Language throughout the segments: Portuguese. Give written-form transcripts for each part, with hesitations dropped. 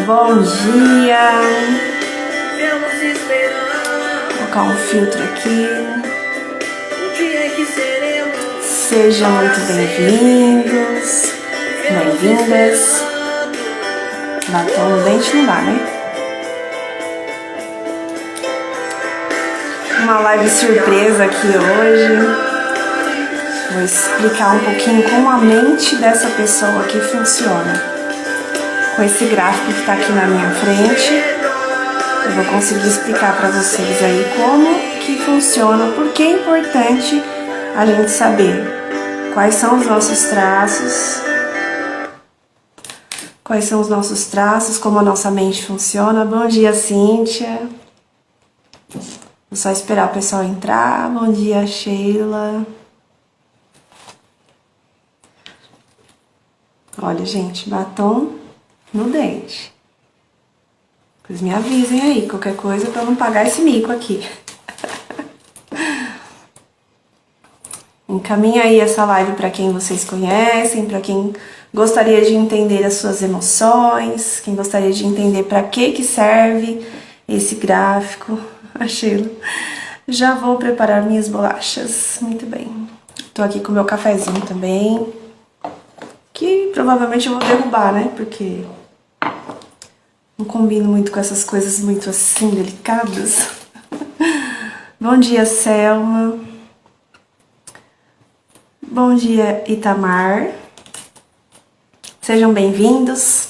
Bom dia! Vou colocar um filtro aqui. Sejam muito bem-vindos, bem-vindas. Batom no dente não dá, né? Uma live surpresa aqui hoje. Vou explicar um pouquinho como a mente dessa pessoa aqui funciona. Com esse gráfico que está aqui na minha frente, eu vou conseguir explicar para vocês aí como que funciona, por que é importante a gente saber quais são os nossos traços, como a nossa mente funciona. Bom dia, Cíntia. Vou só esperar o pessoal entrar. Bom dia, Sheila. Olha, gente, batom no dente. Vocês me avisem aí, qualquer coisa, pra eu não pagar esse mico aqui. Encaminha aí essa live pra quem vocês conhecem, pra quem gostaria de entender as suas emoções, quem gostaria de entender pra que serve esse gráfico. A Sheila. Já vou preparar minhas bolachas. Muito bem. Tô aqui com o meu cafezinho também. Que provavelmente eu vou derrubar, né? Porque não combino muito com essas coisas muito assim, delicadas. Bom dia, Selma. Bom dia, Itamar. Sejam bem-vindos.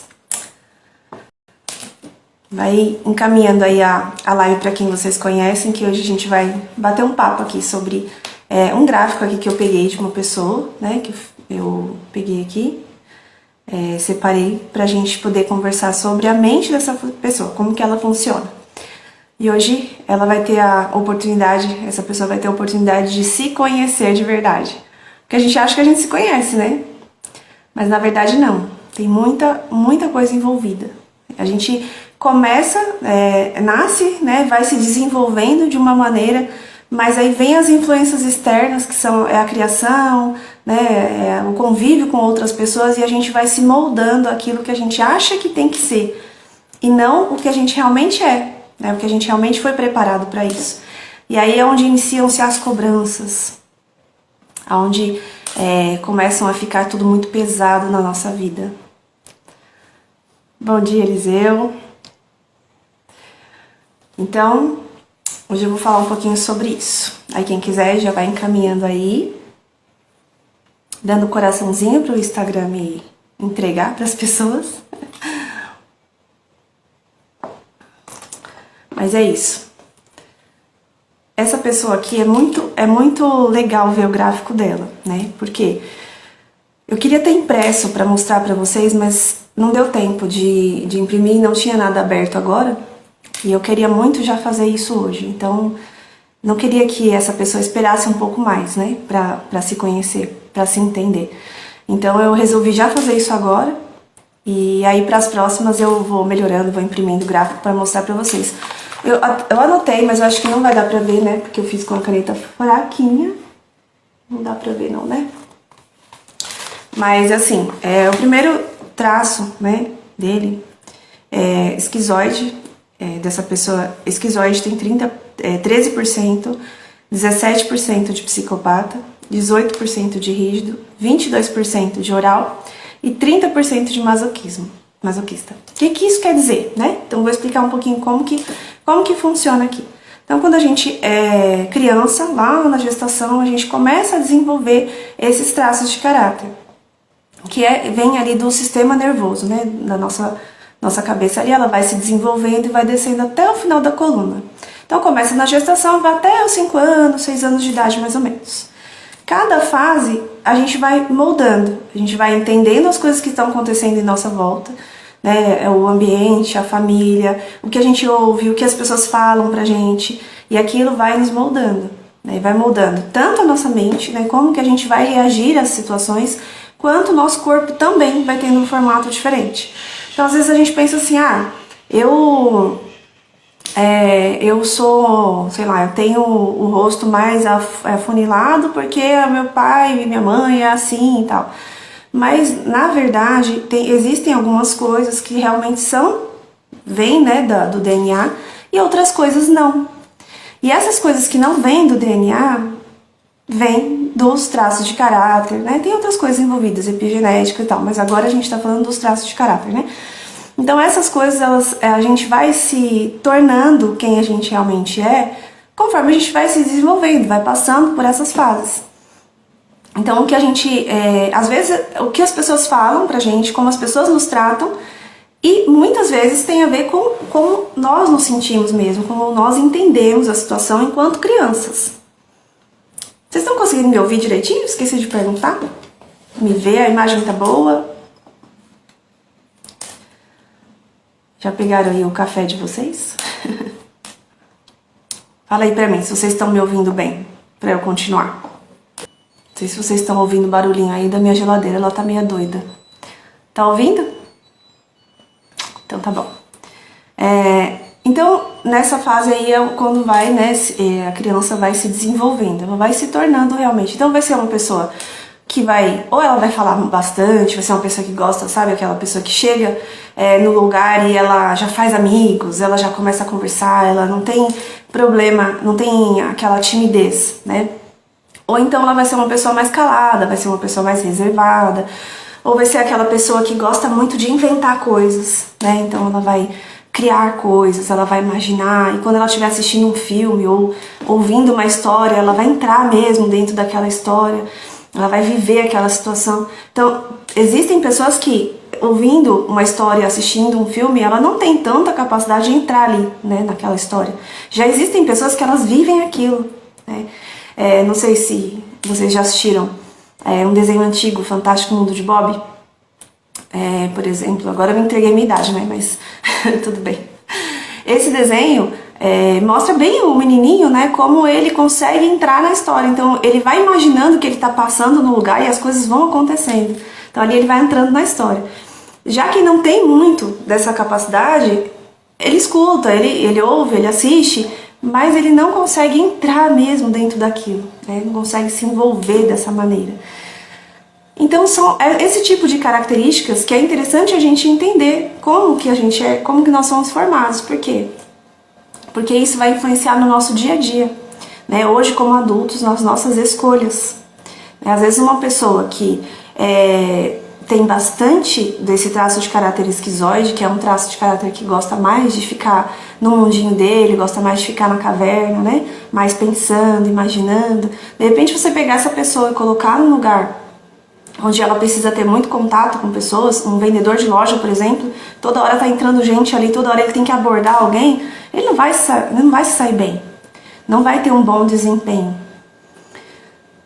Vai encaminhando aí a live para quem vocês conhecem, que hoje a gente vai bater um papo aqui sobre um gráfico aqui que eu peguei de uma pessoa, né? Que eu peguei aqui, separei pra gente poder conversar sobre a mente dessa pessoa, como que ela funciona. E hoje ela vai ter a oportunidade, essa pessoa vai ter a oportunidade de se conhecer de verdade. Porque a gente acha que a gente se conhece, né? Mas na verdade não, tem muita coisa envolvida. A gente começa, nasce, né, vai se desenvolvendo de uma maneira, mas aí vem as influências externas, que são a criação, né, o convívio com outras pessoas, e a gente vai se moldando aquilo que a gente acha que tem que ser, e não o que a gente realmente é, né, o que a gente realmente foi preparado para isso. E aí é onde iniciam-se as cobranças, onde começam a ficar tudo muito pesado na nossa vida. Bom dia, Eliseu. Então, hoje eu vou falar um pouquinho sobre isso. Aí quem quiser já vai encaminhando aí, dando coraçãozinho para o Instagram me entregar para as pessoas. Mas é isso. Essa pessoa aqui é muito legal ver o gráfico dela, né? Porque eu queria ter impresso para mostrar para vocês, mas não deu tempo de imprimir, não tinha nada aberto agora. E eu queria muito já fazer isso hoje, então não queria que essa pessoa esperasse um pouco mais, né, pra se conhecer, pra se entender. Então eu resolvi já fazer isso agora, e aí pras próximas eu vou melhorando, vou imprimindo o gráfico pra mostrar pra vocês. Eu anotei, mas eu acho que não vai dar pra ver, né, porque eu fiz com a caneta fraquinha, não dá pra ver não, né? Mas assim, o primeiro traço, né, dele é esquizoide. Dessa pessoa esquizoide tem 13%, 17% de psicopata, 18% de rígido, 22% de oral e 30% de masoquista. O que isso quer dizer, né? Então vou explicar um pouquinho como que funciona aqui. Então quando a gente é criança, lá na gestação, a gente começa a desenvolver esses traços de caráter, que vem ali do sistema nervoso, né, da nossa cabeça ali, ela vai se desenvolvendo e vai descendo até o final da coluna. Então começa na gestação, vai até os 5 anos, 6 anos de idade mais ou menos. Cada fase a gente vai moldando, a gente vai entendendo as coisas que estão acontecendo em nossa volta, né, o ambiente, a família, o que a gente ouve, o que as pessoas falam pra gente, e aquilo vai nos moldando, né, vai moldando tanto a nossa mente, né, como que a gente vai reagir às situações, quanto o nosso corpo também vai tendo um formato diferente. Então, às vezes a gente pensa assim, eu sou, sei lá, eu tenho o rosto mais afunilado porque meu pai e minha mãe é assim e tal. Mas, na verdade, existem algumas coisas que realmente são vêm, né, do DNA, e outras coisas não. E essas coisas que não vêm do DNA, vêm dos traços de caráter, né? Tem outras coisas envolvidas, epigenética e tal, mas agora a gente tá falando dos traços de caráter, né? Então essas coisas, a gente vai se tornando quem a gente realmente é, conforme a gente vai se desenvolvendo, vai passando por essas fases. Então o que a gente, às vezes, o que as pessoas falam pra gente, como as pessoas nos tratam, e muitas vezes tem a ver com como nós nos sentimos mesmo, como nós entendemos a situação enquanto crianças. Vocês estão conseguindo me ouvir direitinho? Esqueci de perguntar. Me ver, a imagem tá boa. Já pegaram aí o café de vocês? Fala aí pra mim se vocês estão me ouvindo bem, pra eu continuar. Não sei se vocês estão ouvindo o barulhinho aí da minha geladeira, ela tá meio doida. Tá ouvindo? Então tá bom. Então, nessa fase aí é quando vai, né, a criança vai se desenvolvendo, ela vai se tornando realmente. Então vai ser uma pessoa que vai, ou ela vai falar bastante, vai ser uma pessoa que gosta, sabe? Aquela pessoa que chega no lugar e ela já faz amigos, ela já começa a conversar, ela não tem problema, não tem aquela timidez, né? Ou então ela vai ser uma pessoa mais calada, vai ser uma pessoa mais reservada, ou vai ser aquela pessoa que gosta muito de inventar coisas, né? Então ela vai criar coisas, ela vai imaginar, e quando ela estiver assistindo um filme ou ouvindo uma história, ela vai entrar mesmo dentro daquela história, ela vai viver aquela situação. Então, existem pessoas que, ouvindo uma história, assistindo um filme, ela não tem tanta capacidade de entrar ali, né, naquela história. Já existem pessoas que elas vivem aquilo, né? Não sei se vocês já assistiram um desenho antigo, Fantástico Mundo de Bob. Por exemplo, agora eu me entreguei a minha idade, né? Mas tudo bem. Esse desenho mostra bem o menininho, né? Como ele consegue entrar na história. Então ele vai imaginando que ele tá passando no lugar e as coisas vão acontecendo. Então ali ele vai entrando na história. Já que não tem muito dessa capacidade, ele escuta, ele ouve, ele assiste, mas ele não consegue entrar mesmo dentro daquilo, né? Não consegue se envolver dessa maneira. Então são esse tipo de características que é interessante a gente entender como que a gente é, como que nós somos formados. Por quê? Porque isso vai influenciar no nosso dia a dia, né? Hoje, como adultos, nas nossas escolhas. Às vezes uma pessoa que tem bastante desse traço de caráter esquizoide, que é um traço de caráter que gosta mais de ficar no mundinho dele, gosta mais de ficar na caverna, né? Mais pensando, imaginando. De repente você pegar essa pessoa e colocar num lugar onde ela precisa ter muito contato com pessoas, um vendedor de loja, por exemplo, toda hora tá entrando gente ali, toda hora ele tem que abordar alguém, ele não vai se sair bem, não vai ter um bom desempenho.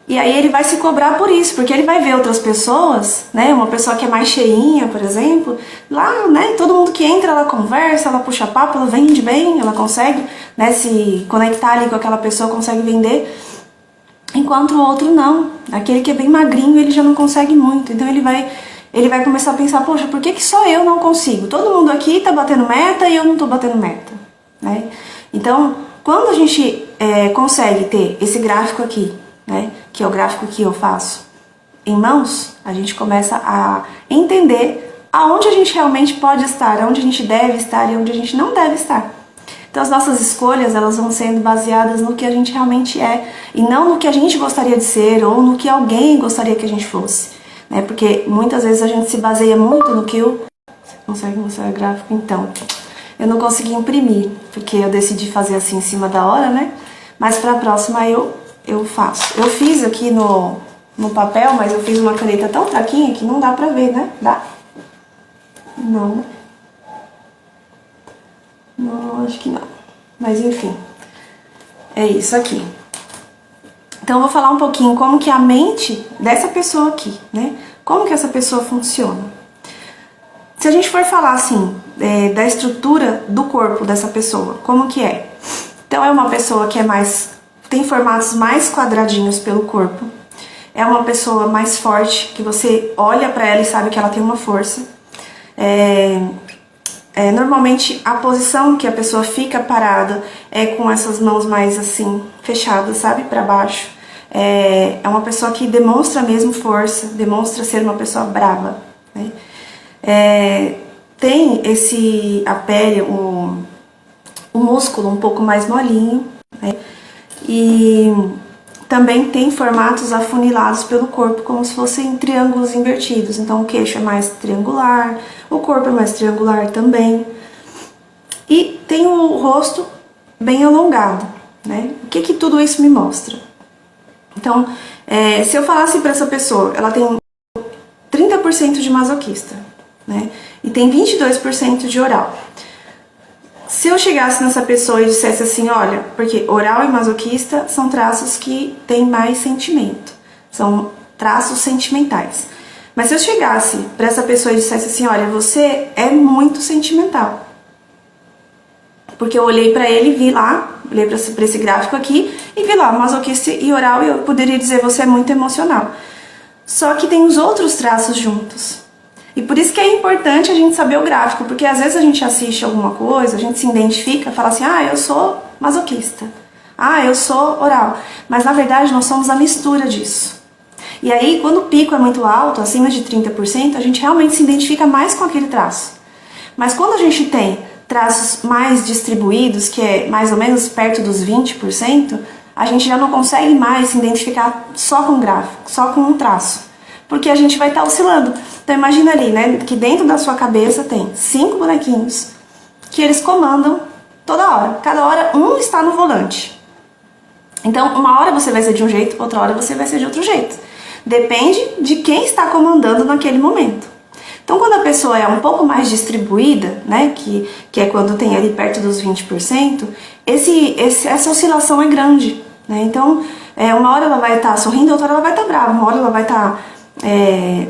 E aí ele vai se cobrar por isso, porque ele vai ver outras pessoas, né, uma pessoa que é mais cheinha, por exemplo, lá, né, todo mundo que entra, ela conversa, ela puxa papo, ela vende bem, ela consegue, né, se conectar ali com aquela pessoa, consegue vender, enquanto o outro não. Aquele que é bem magrinho, ele já não consegue muito, então ele vai começar a pensar, poxa, por que só eu não consigo? Todo mundo aqui tá batendo meta e eu não tô batendo meta, né? Então, quando a gente consegue ter esse gráfico aqui, né, que é o gráfico que eu faço em mãos, a gente começa a entender aonde a gente realmente pode estar, aonde a gente deve estar e onde a gente não deve estar. Então as nossas escolhas, elas vão sendo baseadas no que a gente realmente é e não no que a gente gostaria de ser ou no que alguém gostaria que a gente fosse, né? Porque muitas vezes a gente se baseia muito no que o... Você consegue mostrar o gráfico? Então, eu não consegui imprimir, porque eu decidi fazer assim em cima da hora, né? Mas para a próxima eu faço. Eu fiz aqui no papel, mas eu fiz uma caneta tão fraquinha que não dá pra ver, né? Dá? Não. Não, acho que não. Mas enfim, é isso aqui. Então eu vou falar um pouquinho como que a mente dessa pessoa aqui, né? Como que essa pessoa funciona. Se a gente for falar assim, da estrutura do corpo dessa pessoa, como que é? Então é uma pessoa que tem formatos mais quadradinhos pelo corpo. É uma pessoa mais forte, que você olha pra ela e sabe que ela tem uma força. Normalmente a posição que a pessoa fica parada é com essas mãos mais assim, fechadas, sabe, pra baixo. É uma pessoa que demonstra mesmo força, demonstra ser uma pessoa brava, né? tem a pele, o músculo um pouco mais molinho, né? E também tem formatos afunilados pelo corpo, como se fossem triângulos invertidos. Então o queixo é mais triangular, o corpo é mais triangular também. E tem o rosto bem alongado, né? O que tudo isso me mostra? Então, se eu falasse para essa pessoa, ela tem 30% de masoquista, né? E tem 22% de oral. Se eu chegasse nessa pessoa e dissesse assim, olha, porque oral e masoquista são traços que têm mais sentimento, são traços sentimentais. Mas se eu chegasse para essa pessoa e dissesse assim, olha, você é muito sentimental. Porque eu olhei para ele e vi lá, olhei para esse gráfico aqui e vi lá, masoquista e oral, e eu poderia dizer, você é muito emocional. Só que tem os outros traços juntos. E por isso que é importante a gente saber o gráfico, porque às vezes a gente assiste alguma coisa, a gente se identifica, fala assim, eu sou masoquista, eu sou oral. Mas na verdade nós somos a mistura disso. E aí quando o pico é muito alto, acima de 30%, a gente realmente se identifica mais com aquele traço. Mas quando a gente tem traços mais distribuídos, que é mais ou menos perto dos 20%, a gente já não consegue mais se identificar só com um gráfico, só com um traço. Porque a gente vai estar oscilando. Então imagina ali, né, que dentro da sua cabeça tem 5 bonequinhos que eles comandam toda hora. Cada hora um está no volante. Então uma hora você vai ser de um jeito, outra hora você vai ser de outro jeito. Depende de quem está comandando naquele momento. Então quando a pessoa é um pouco mais distribuída, né, que é quando tem ali perto dos 20%, essa oscilação é grande, né? Então uma hora ela vai estar sorrindo, outra hora ela vai estar brava, uma hora ela vai estar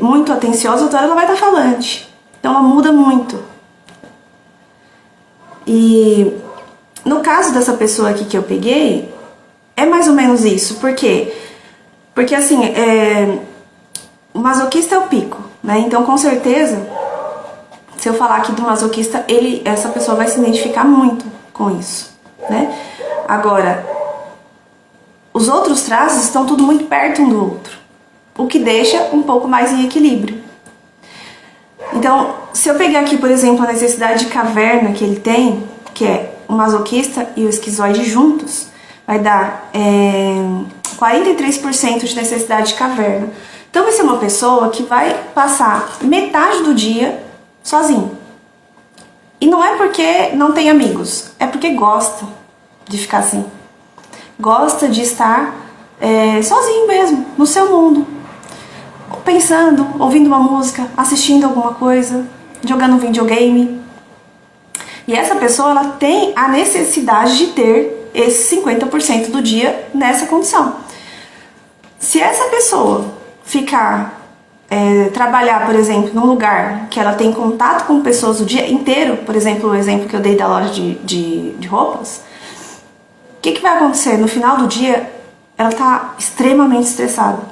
muito atenciosa, outra hora ela vai estar falante. Então ela muda muito. E no caso dessa pessoa aqui que eu peguei, é mais ou menos isso. Por quê? Porque assim, o masoquista é o pico, né? Então com certeza, se eu falar aqui do masoquista, essa pessoa vai se identificar muito com isso, né? Agora, os outros traços estão tudo muito perto um do outro, o que deixa um pouco mais em equilíbrio. Então, se eu pegar aqui, por exemplo, a necessidade de caverna que ele tem, que é o masoquista e o esquizoide juntos, vai dar 43% de necessidade de caverna. Então vai ser uma pessoa que vai passar metade do dia sozinho. E não é porque não tem amigos, é porque gosta de ficar assim. Gosta de estar sozinho mesmo, no seu mundo. Pensando, ouvindo uma música, assistindo alguma coisa, jogando um videogame. E essa pessoa, ela tem a necessidade de ter esse 50% do dia nessa condição. Se essa pessoa trabalhar, por exemplo, num lugar que ela tem contato com pessoas o dia inteiro, por exemplo, o exemplo que eu dei da loja de roupas, o que vai acontecer? No final do dia, ela está extremamente estressada.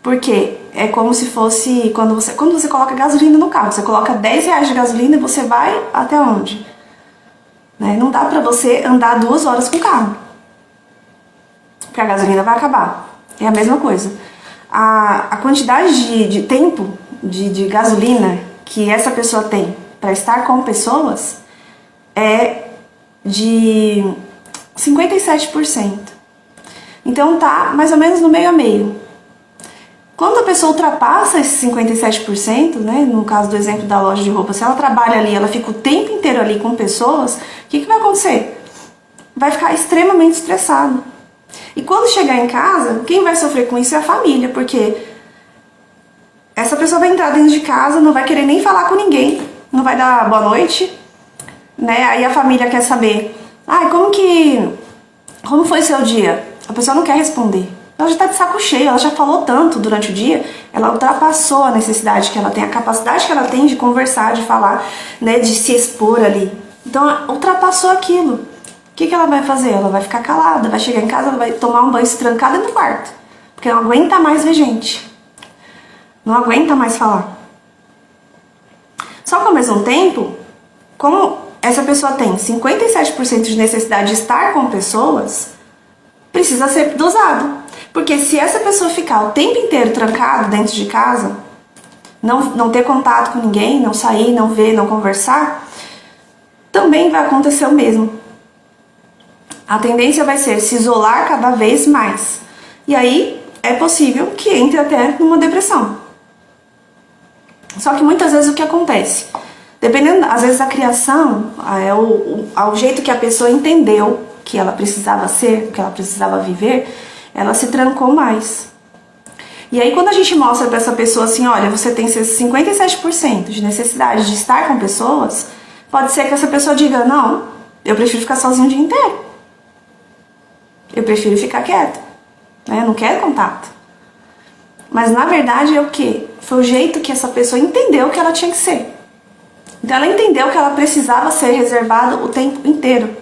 Porque é como se fosse quando você coloca gasolina no carro. Você coloca R$10 de gasolina e você vai até onde? Né? Não dá pra você andar 2 horas com o carro, porque a gasolina vai acabar. É a mesma coisa. A quantidade de tempo de gasolina que essa pessoa tem para estar com pessoas é de 57%. Então tá mais ou menos no meio a meio. Quando a pessoa ultrapassa esses 57%, né, no caso do exemplo da loja de roupa, se ela trabalha ali, ela fica o tempo inteiro ali com pessoas, o que vai acontecer? Vai ficar extremamente estressado. E quando chegar em casa, quem vai sofrer com isso é a família, porque essa pessoa vai entrar dentro de casa, não vai querer nem falar com ninguém, não vai dar boa noite, né? Aí a família quer saber, como foi seu dia? A pessoa não quer responder. Ela já está de saco cheio, ela já falou tanto durante o dia, ela ultrapassou a necessidade que ela tem, a capacidade que ela tem de conversar, de falar, né, de se expor ali. Então, ela ultrapassou aquilo. O que ela vai fazer? Ela vai ficar calada, vai chegar em casa, ela vai tomar um banho se trancar dentro do quarto, porque não aguenta mais ver gente, não aguenta mais falar. Só que ao mesmo tempo, como essa pessoa tem 57% de necessidade de estar com pessoas, precisa ser dosado. Porque se essa pessoa ficar o tempo inteiro trancada dentro de casa, não ter contato com ninguém, não sair, não ver, não conversar, também vai acontecer o mesmo. A tendência vai ser se isolar cada vez mais. E aí é possível que entre até numa depressão. Só que muitas vezes o que acontece? Dependendo, às vezes, da criação, ao jeito que a pessoa entendeu que ela precisava ser, que ela precisava viver, ela se trancou mais. E aí quando a gente mostra para essa pessoa assim, olha, você tem 57% de necessidade de estar com pessoas, pode ser que essa pessoa diga, não, eu prefiro ficar sozinho o dia inteiro. Eu prefiro ficar quieta, né? Eu não quero contato. Mas na verdade é o quê? Foi o jeito que essa pessoa entendeu que ela tinha que ser. Então ela entendeu que ela precisava ser reservada o tempo inteiro.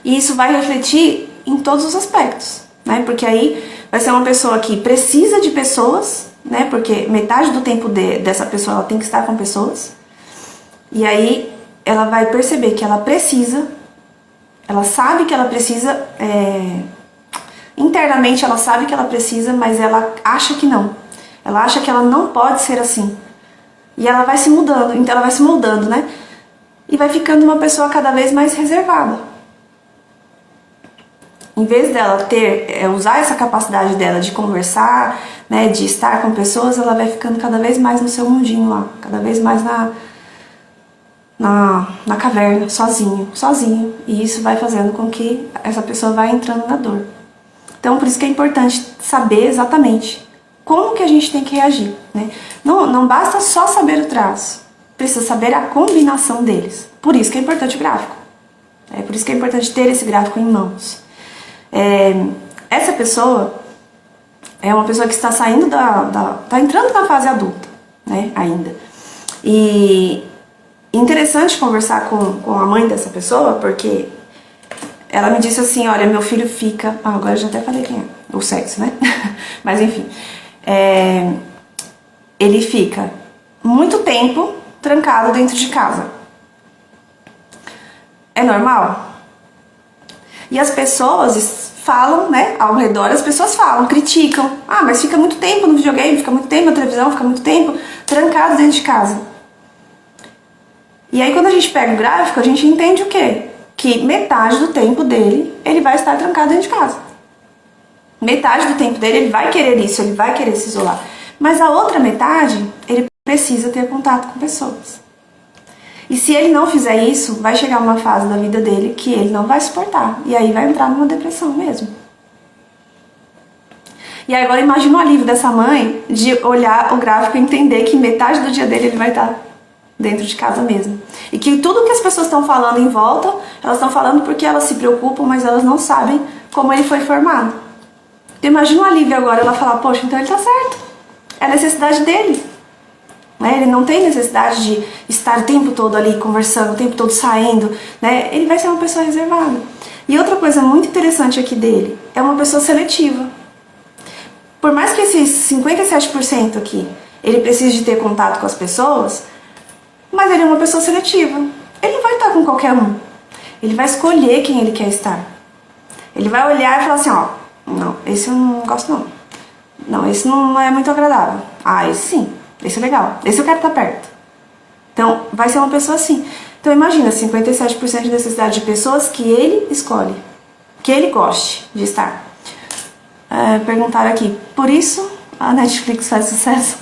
E isso vai refletir em todos os aspectos, né? Porque aí vai ser uma pessoa que precisa de pessoas, né? Porque metade do tempo dessa pessoa ela tem que estar com pessoas. E aí ela vai perceber que ela precisa, ela sabe que ela precisa, internamente ela sabe que ela precisa, mas ela acha que não. Ela acha que ela não pode ser assim. E ela vai se mudando, então ela vai se moldando, né? E vai ficando uma pessoa cada vez mais reservada. Em vez dela usar essa capacidade dela de conversar, né, de estar com pessoas, ela vai ficando cada vez mais no seu mundinho lá, cada vez mais na caverna, sozinho. E isso vai fazendo com que essa pessoa vá entrando na dor. Então, por isso que é importante saber exatamente como que a gente tem que reagir, né? Não basta só saber o traço, precisa saber a combinação deles. Por isso que é importante o gráfico. Por isso que é importante ter esse gráfico em mãos. Essa pessoa é uma pessoa que está saindo está entrando na fase adulta, né, ainda. E interessante conversar com a mãe dessa pessoa, porque ela me disse assim, olha, meu filho fica... agora eu já até falei quem é, o sexo, né? Mas enfim, ele fica muito tempo trancado dentro de casa. É normal? E as pessoas falam, né, ao redor, as pessoas falam, criticam. Ah, mas fica muito tempo no videogame, fica muito tempo na televisão, fica muito tempo trancado dentro de casa. E aí quando a gente pega o gráfico, a gente entende o quê? Que metade do tempo dele, ele vai estar trancado dentro de casa. Metade do tempo dele, ele vai querer isso, ele vai querer se isolar. Mas a outra metade, ele precisa ter contato com pessoas. E se ele não fizer isso, vai chegar uma fase da vida dele que ele não vai suportar. E aí vai entrar numa depressão mesmo. E aí agora imagina o alívio dessa mãe de olhar o gráfico e entender que metade do dia dele ele vai estar dentro de casa mesmo. E que tudo que as pessoas estão falando em volta, elas estão falando porque elas se preocupam, mas elas não sabem como ele foi formado. Então imagina o alívio agora, ela falar, poxa, então ele tá certo. É a necessidade dele. Ele não tem necessidade de estar o tempo todo ali conversando, o tempo todo saindo, né? Ele vai ser uma pessoa reservada. E outra coisa muito interessante aqui dele, é uma pessoa seletiva. Por mais que esses 57% aqui, ele precise de ter contato com as pessoas, mas ele é uma pessoa seletiva. Ele não vai estar com qualquer um. Ele vai escolher quem ele quer estar. Ele vai olhar e falar assim, ó, não, esse eu não gosto não. Não, esse não é muito agradável. Ah, esse sim. Esse é legal, esse eu quero estar perto. Então, vai ser uma pessoa assim. Então, imagina, 57% de necessidade de pessoas que ele escolhe, que ele goste de estar. Perguntaram aqui, por isso a Netflix faz sucesso?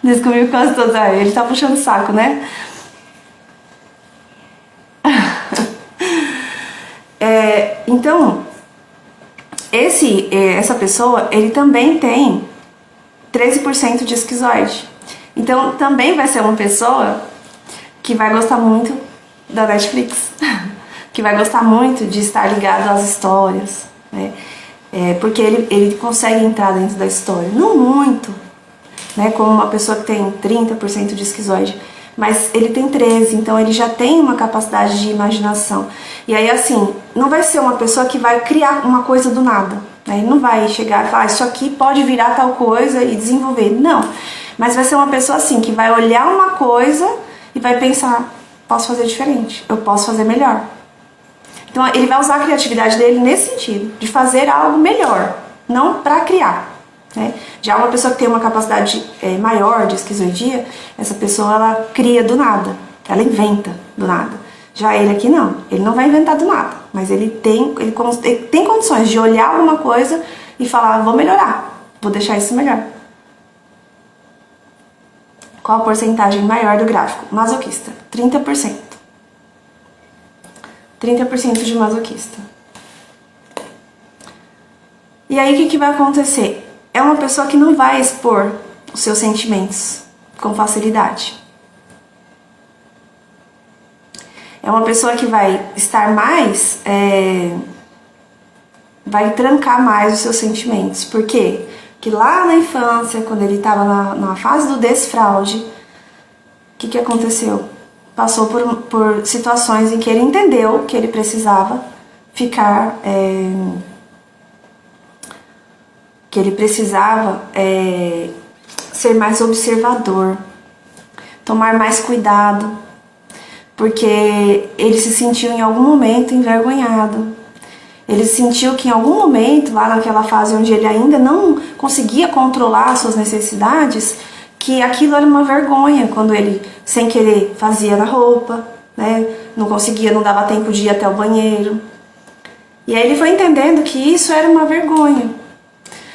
Descobriu quase todos. Ele tá puxando o saco, né? Então, essa pessoa, ele também tem 13% de esquizoide. Então, também vai ser uma pessoa que vai gostar muito da Netflix, que vai gostar muito de estar ligado às histórias, né? Porque ele consegue entrar dentro da história. Não muito, né? Como uma pessoa que tem 30% de esquizoide, mas ele tem 13%, então ele já tem uma capacidade de imaginação. E aí, assim, não vai ser uma pessoa que vai criar uma coisa do nada. Ele não vai chegar e falar, isso aqui pode virar tal coisa e desenvolver. Não. Mas vai ser uma pessoa assim, que vai olhar uma coisa e vai pensar, posso fazer diferente, eu posso fazer melhor. Então ele vai usar a criatividade dele nesse sentido, de fazer algo melhor, não para criar, né? Já uma pessoa que tem uma capacidade maior de esquizoidia, essa pessoa ela cria do nada, ela inventa do nada. Já ele aqui não, ele não vai inventar do nada, mas ele tem condições de olhar alguma coisa e falar, vou melhorar, vou deixar isso melhor. Qual a porcentagem maior do gráfico? Masoquista, 30%. 30% de masoquista. E aí o que vai acontecer? É uma pessoa que não vai expor os seus sentimentos com facilidade. É uma pessoa que vai estar mais, vai trancar mais os seus sentimentos. Por quê? Porque lá na infância, quando ele estava na fase do desfraude, o que aconteceu? Passou por situações em que ele entendeu que ele precisava ficar, ser mais observador, tomar mais cuidado, porque ele se sentiu em algum momento envergonhado. Ele sentiu que em algum momento, lá naquela fase onde ele ainda não conseguia controlar as suas necessidades, que aquilo era uma vergonha, quando ele, sem querer, fazia na roupa, né? Não conseguia, não dava tempo de ir até o banheiro. E aí ele foi entendendo que isso era uma vergonha.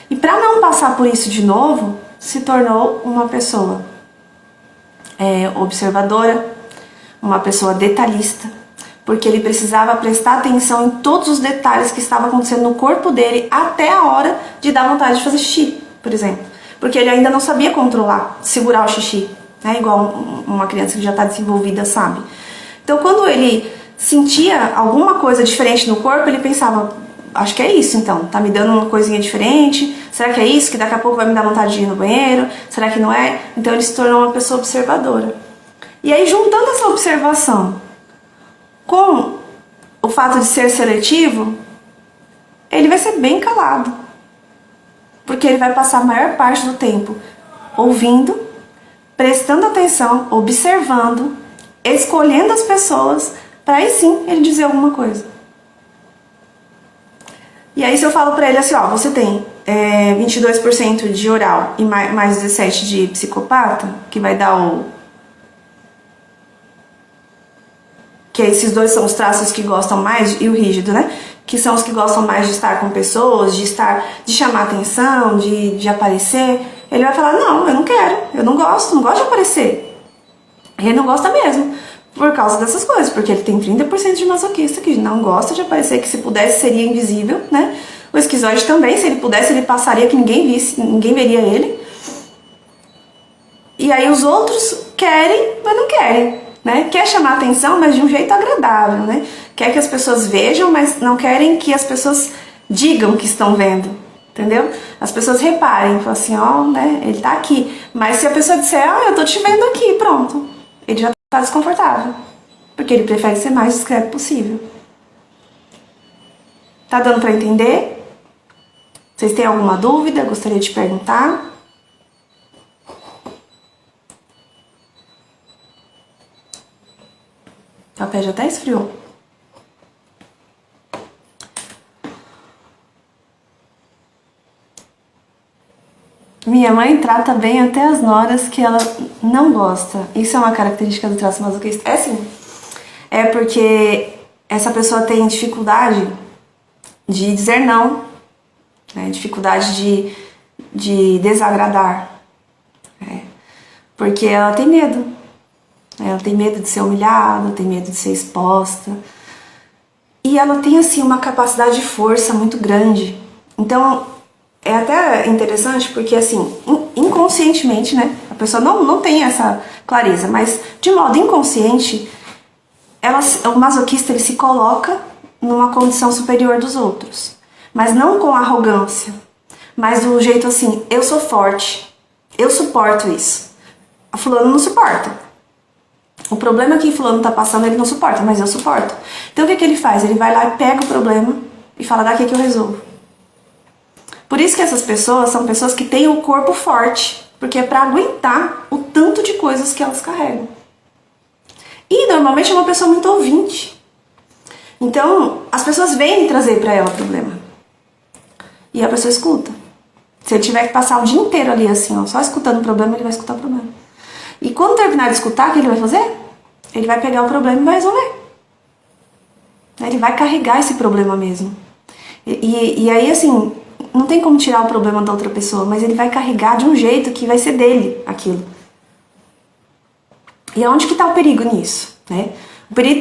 E para não passar por isso de novo, se tornou uma pessoa observadora, uma pessoa detalhista, porque ele precisava prestar atenção em todos os detalhes que estavam acontecendo no corpo dele até a hora de dar vontade de fazer xixi, por exemplo. Porque ele ainda não sabia controlar, segurar o xixi, né? Igual uma criança que já está desenvolvida sabe. Então quando ele sentia alguma coisa diferente no corpo, ele pensava, acho que é isso então, tá me dando uma coisinha diferente, será que é isso que daqui a pouco vai me dar vontade de ir no banheiro, será que não é? Então ele se tornou uma pessoa observadora. E aí juntando essa observação com o fato de ser seletivo, ele vai ser bem calado, porque ele vai passar a maior parte do tempo ouvindo, prestando atenção, observando, escolhendo as pessoas, para aí sim ele dizer alguma coisa. E aí se eu falo pra ele assim, ó, você tem 22% de oral e mais 17% de psicopata, que vai dar que esses dois são os traços que gostam mais, e o rígido, né? Que são os que gostam mais de estar com pessoas, de chamar atenção, de aparecer. Ele vai falar, não, eu não quero, eu não gosto de aparecer. Ele não gosta mesmo, por causa dessas coisas, porque ele tem 30% de masoquista que não gosta de aparecer, que se pudesse seria invisível, né? O esquizoide também, se ele pudesse, ele passaria que ninguém visse, ninguém veria ele. E aí os outros querem, mas não querem. Né? Quer chamar atenção, mas de um jeito agradável, né? Quer que as pessoas vejam, mas não querem que as pessoas digam que estão vendo, entendeu? As pessoas reparem, falam assim, ó, né? Ele tá aqui. Mas se a pessoa disser, eu tô te vendo aqui, pronto. Ele já tá desconfortável. Porque ele prefere ser mais discreto possível. Tá dando pra entender? Vocês têm alguma dúvida? Gostaria de perguntar? O café já até esfriou. Minha mãe trata bem até as noras que ela não gosta. Isso é uma característica do traço masoquista? É sim. É porque essa pessoa tem dificuldade de dizer não, né? Dificuldade de desagradar. Porque ela tem medo. Ela tem medo de ser humilhada, tem medo de ser exposta. E ela tem, assim, uma capacidade de força muito grande. Então, é até interessante porque, assim, inconscientemente, né? A pessoa não tem essa clareza, mas de modo inconsciente, o masoquista ele se coloca numa condição superior dos outros. Mas não com arrogância, mas do jeito assim, eu sou forte, eu suporto isso. A fulano não suporta. O problema que fulano tá passando, ele não suporta, mas eu suporto. Então o que ele faz? Ele vai lá e pega o problema e fala, daqui que eu resolvo. Por isso que essas pessoas são pessoas que têm o corpo forte, porque é pra aguentar o tanto de coisas que elas carregam. E normalmente é uma pessoa muito ouvinte. Então as pessoas vêm trazer pra ela o problema. E a pessoa escuta. Se ele tiver que passar o dia inteiro ali assim, ó, só escutando o problema, ele vai escutar o problema. E quando terminar de escutar, o que ele vai fazer? Ele vai pegar o problema e vai resolver. Ele vai carregar esse problema mesmo. E aí, assim, não tem como tirar o problema da outra pessoa, mas ele vai carregar de um jeito que vai ser dele aquilo. E aonde que está o perigo nisso, né?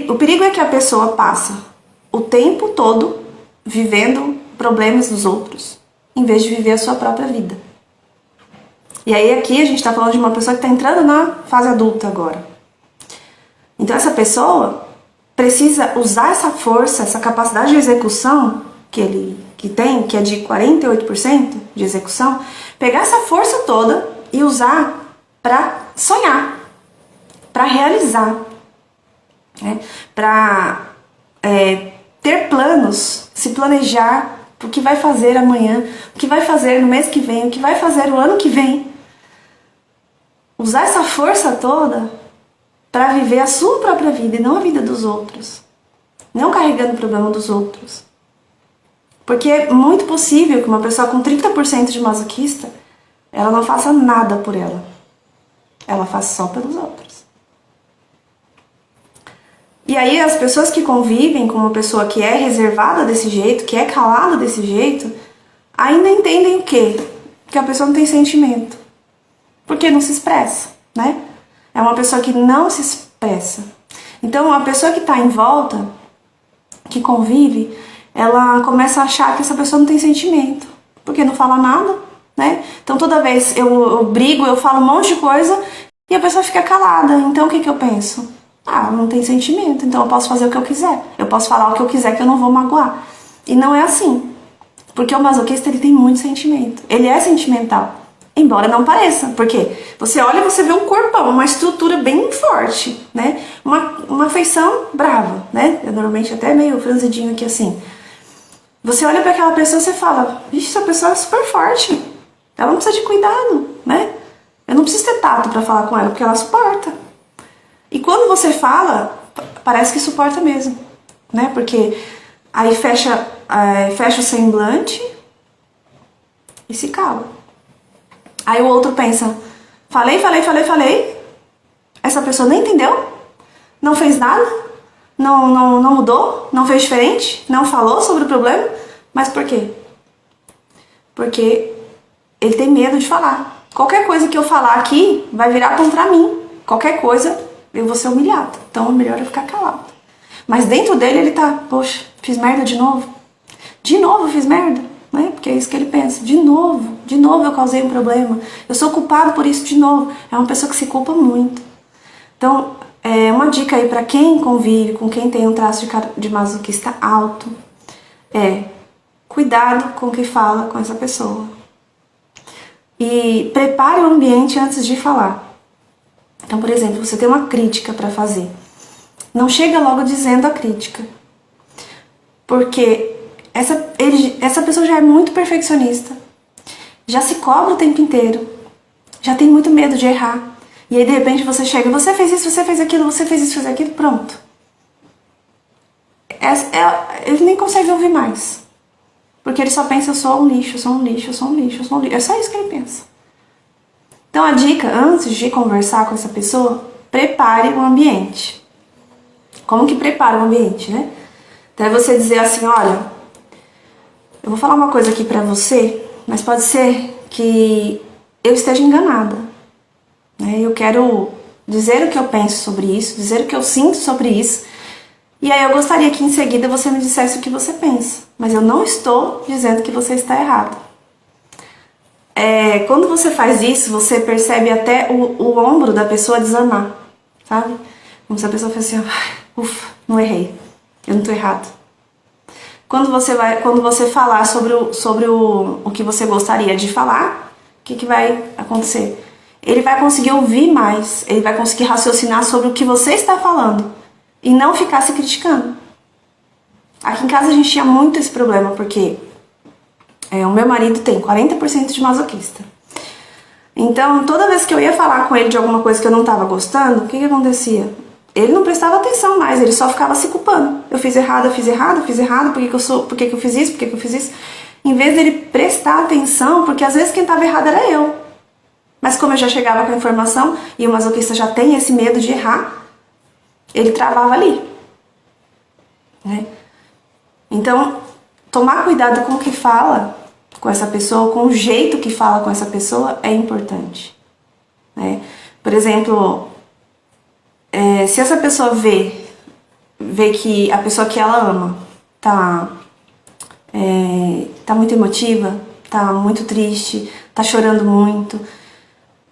O perigo é que a pessoa passa o tempo todo vivendo problemas dos outros, em vez de viver a sua própria vida. E aí aqui a gente está falando de uma pessoa que está entrando na fase adulta agora. Então essa pessoa precisa usar essa força, essa capacidade de execução que tem, que é de 48% de execução, pegar essa força toda e usar para sonhar, para realizar, né? Para ter planos, se planejar o que vai fazer amanhã, o que vai fazer no mês que vem, o que vai fazer o ano que vem. Usar essa força toda para viver a sua própria vida e não a vida dos outros. Não carregando o problema dos outros. Porque é muito possível que uma pessoa com 30% de masoquista, ela não faça nada por ela. Ela faz só pelos outros. E aí as pessoas que convivem com uma pessoa que é reservada desse jeito, que é calada desse jeito, ainda entendem o quê? Que a pessoa não tem sentimento. Porque não se expressa, né? É uma pessoa que não se expressa. Então a pessoa que está em volta, que convive, ela começa a achar que essa pessoa não tem sentimento. Porque não fala nada, né? Então toda vez eu brigo, eu falo um monte de coisa e a pessoa fica calada. Então o que eu penso? Ah, não tem sentimento, então eu posso fazer o que eu quiser. Eu posso falar o que eu quiser que eu não vou magoar. E não é assim. Porque o masoquista, ele tem muito sentimento. Ele é sentimental. Embora não pareça. Porque você olha e você vê um corpão, uma estrutura bem forte, né? Uma feição brava, né? Eu normalmente até meio franzidinho aqui assim. Você olha para aquela pessoa e você fala, vixe, essa pessoa é super forte. Ela não precisa de cuidado, né? Eu não preciso ter tato para falar com ela, porque ela suporta. E quando você fala, parece que suporta mesmo, né? Porque aí fecha o semblante e se cala. Aí o outro pensa, falei, essa pessoa nem entendeu, não fez nada, não mudou, não fez diferente, não falou sobre o problema, mas por quê? Porque ele tem medo de falar. Qualquer coisa que eu falar aqui vai virar contra mim, qualquer coisa eu vou ser humilhado, então é melhor eu ficar calado. Mas dentro dele ele tá, poxa, fiz merda de novo? De novo fiz merda? Né? Porque é isso que ele pensa, de novo eu causei um problema, eu sou culpado por isso de novo. É uma pessoa que se culpa muito. Então, uma dica aí para quem convive com quem tem um traço de masoquista alto é cuidado com o que fala com essa pessoa. E prepare o ambiente antes de falar. Então, por exemplo, você tem uma crítica para fazer. Não chega logo dizendo a crítica. Porque essa pessoa já é muito perfeccionista. Já se cobra o tempo inteiro. Já tem muito medo de errar. E aí, de repente, você chega, você fez isso, você fez aquilo, você fez isso, fez aquilo, pronto. Ele nem consegue ouvir mais. Porque ele só pensa, eu sou um lixo, eu sou um lixo, eu sou um lixo, eu sou um lixo. É só isso que ele pensa. Então a dica, antes de conversar com essa pessoa, prepare o ambiente. Como que prepara o ambiente, né? Então é você dizer assim, olha, eu vou falar uma coisa aqui pra você, mas pode ser que eu esteja enganada. Né? Eu quero dizer o que eu penso sobre isso, dizer o que eu sinto sobre isso, e aí eu gostaria que em seguida você me dissesse o que você pensa. Mas eu não estou dizendo que você está errado. Quando você faz isso, você percebe até o ombro da pessoa desarmar, sabe? Como se a pessoa fosse assim, ufa, não errei, eu não estou errado. Quando você falar sobre o que você gostaria de falar, o que vai acontecer? Ele vai conseguir ouvir mais, ele vai conseguir raciocinar sobre o que você está falando e não ficar se criticando. Aqui em casa a gente tinha muito esse problema, porque o meu marido tem 40% de masoquista. Então, toda vez que eu ia falar com ele de alguma coisa que eu não estava gostando, o que acontecia? ele não prestava atenção mais, ele só ficava se culpando. Eu fiz errado, eu fiz errado, eu fiz errado, por que eu fiz isso, por que eu fiz isso? Em vez dele prestar atenção, porque às vezes quem estava errado era eu. Mas como eu já chegava com a informação, e o masoquista já tem esse medo de errar, ele travava ali. Né? Então, tomar cuidado com o que fala com essa pessoa, com o jeito que fala com essa pessoa é importante. Né? Por exemplo, se essa pessoa vê que a pessoa que ela ama tá muito emotiva, tá muito triste, tá chorando muito,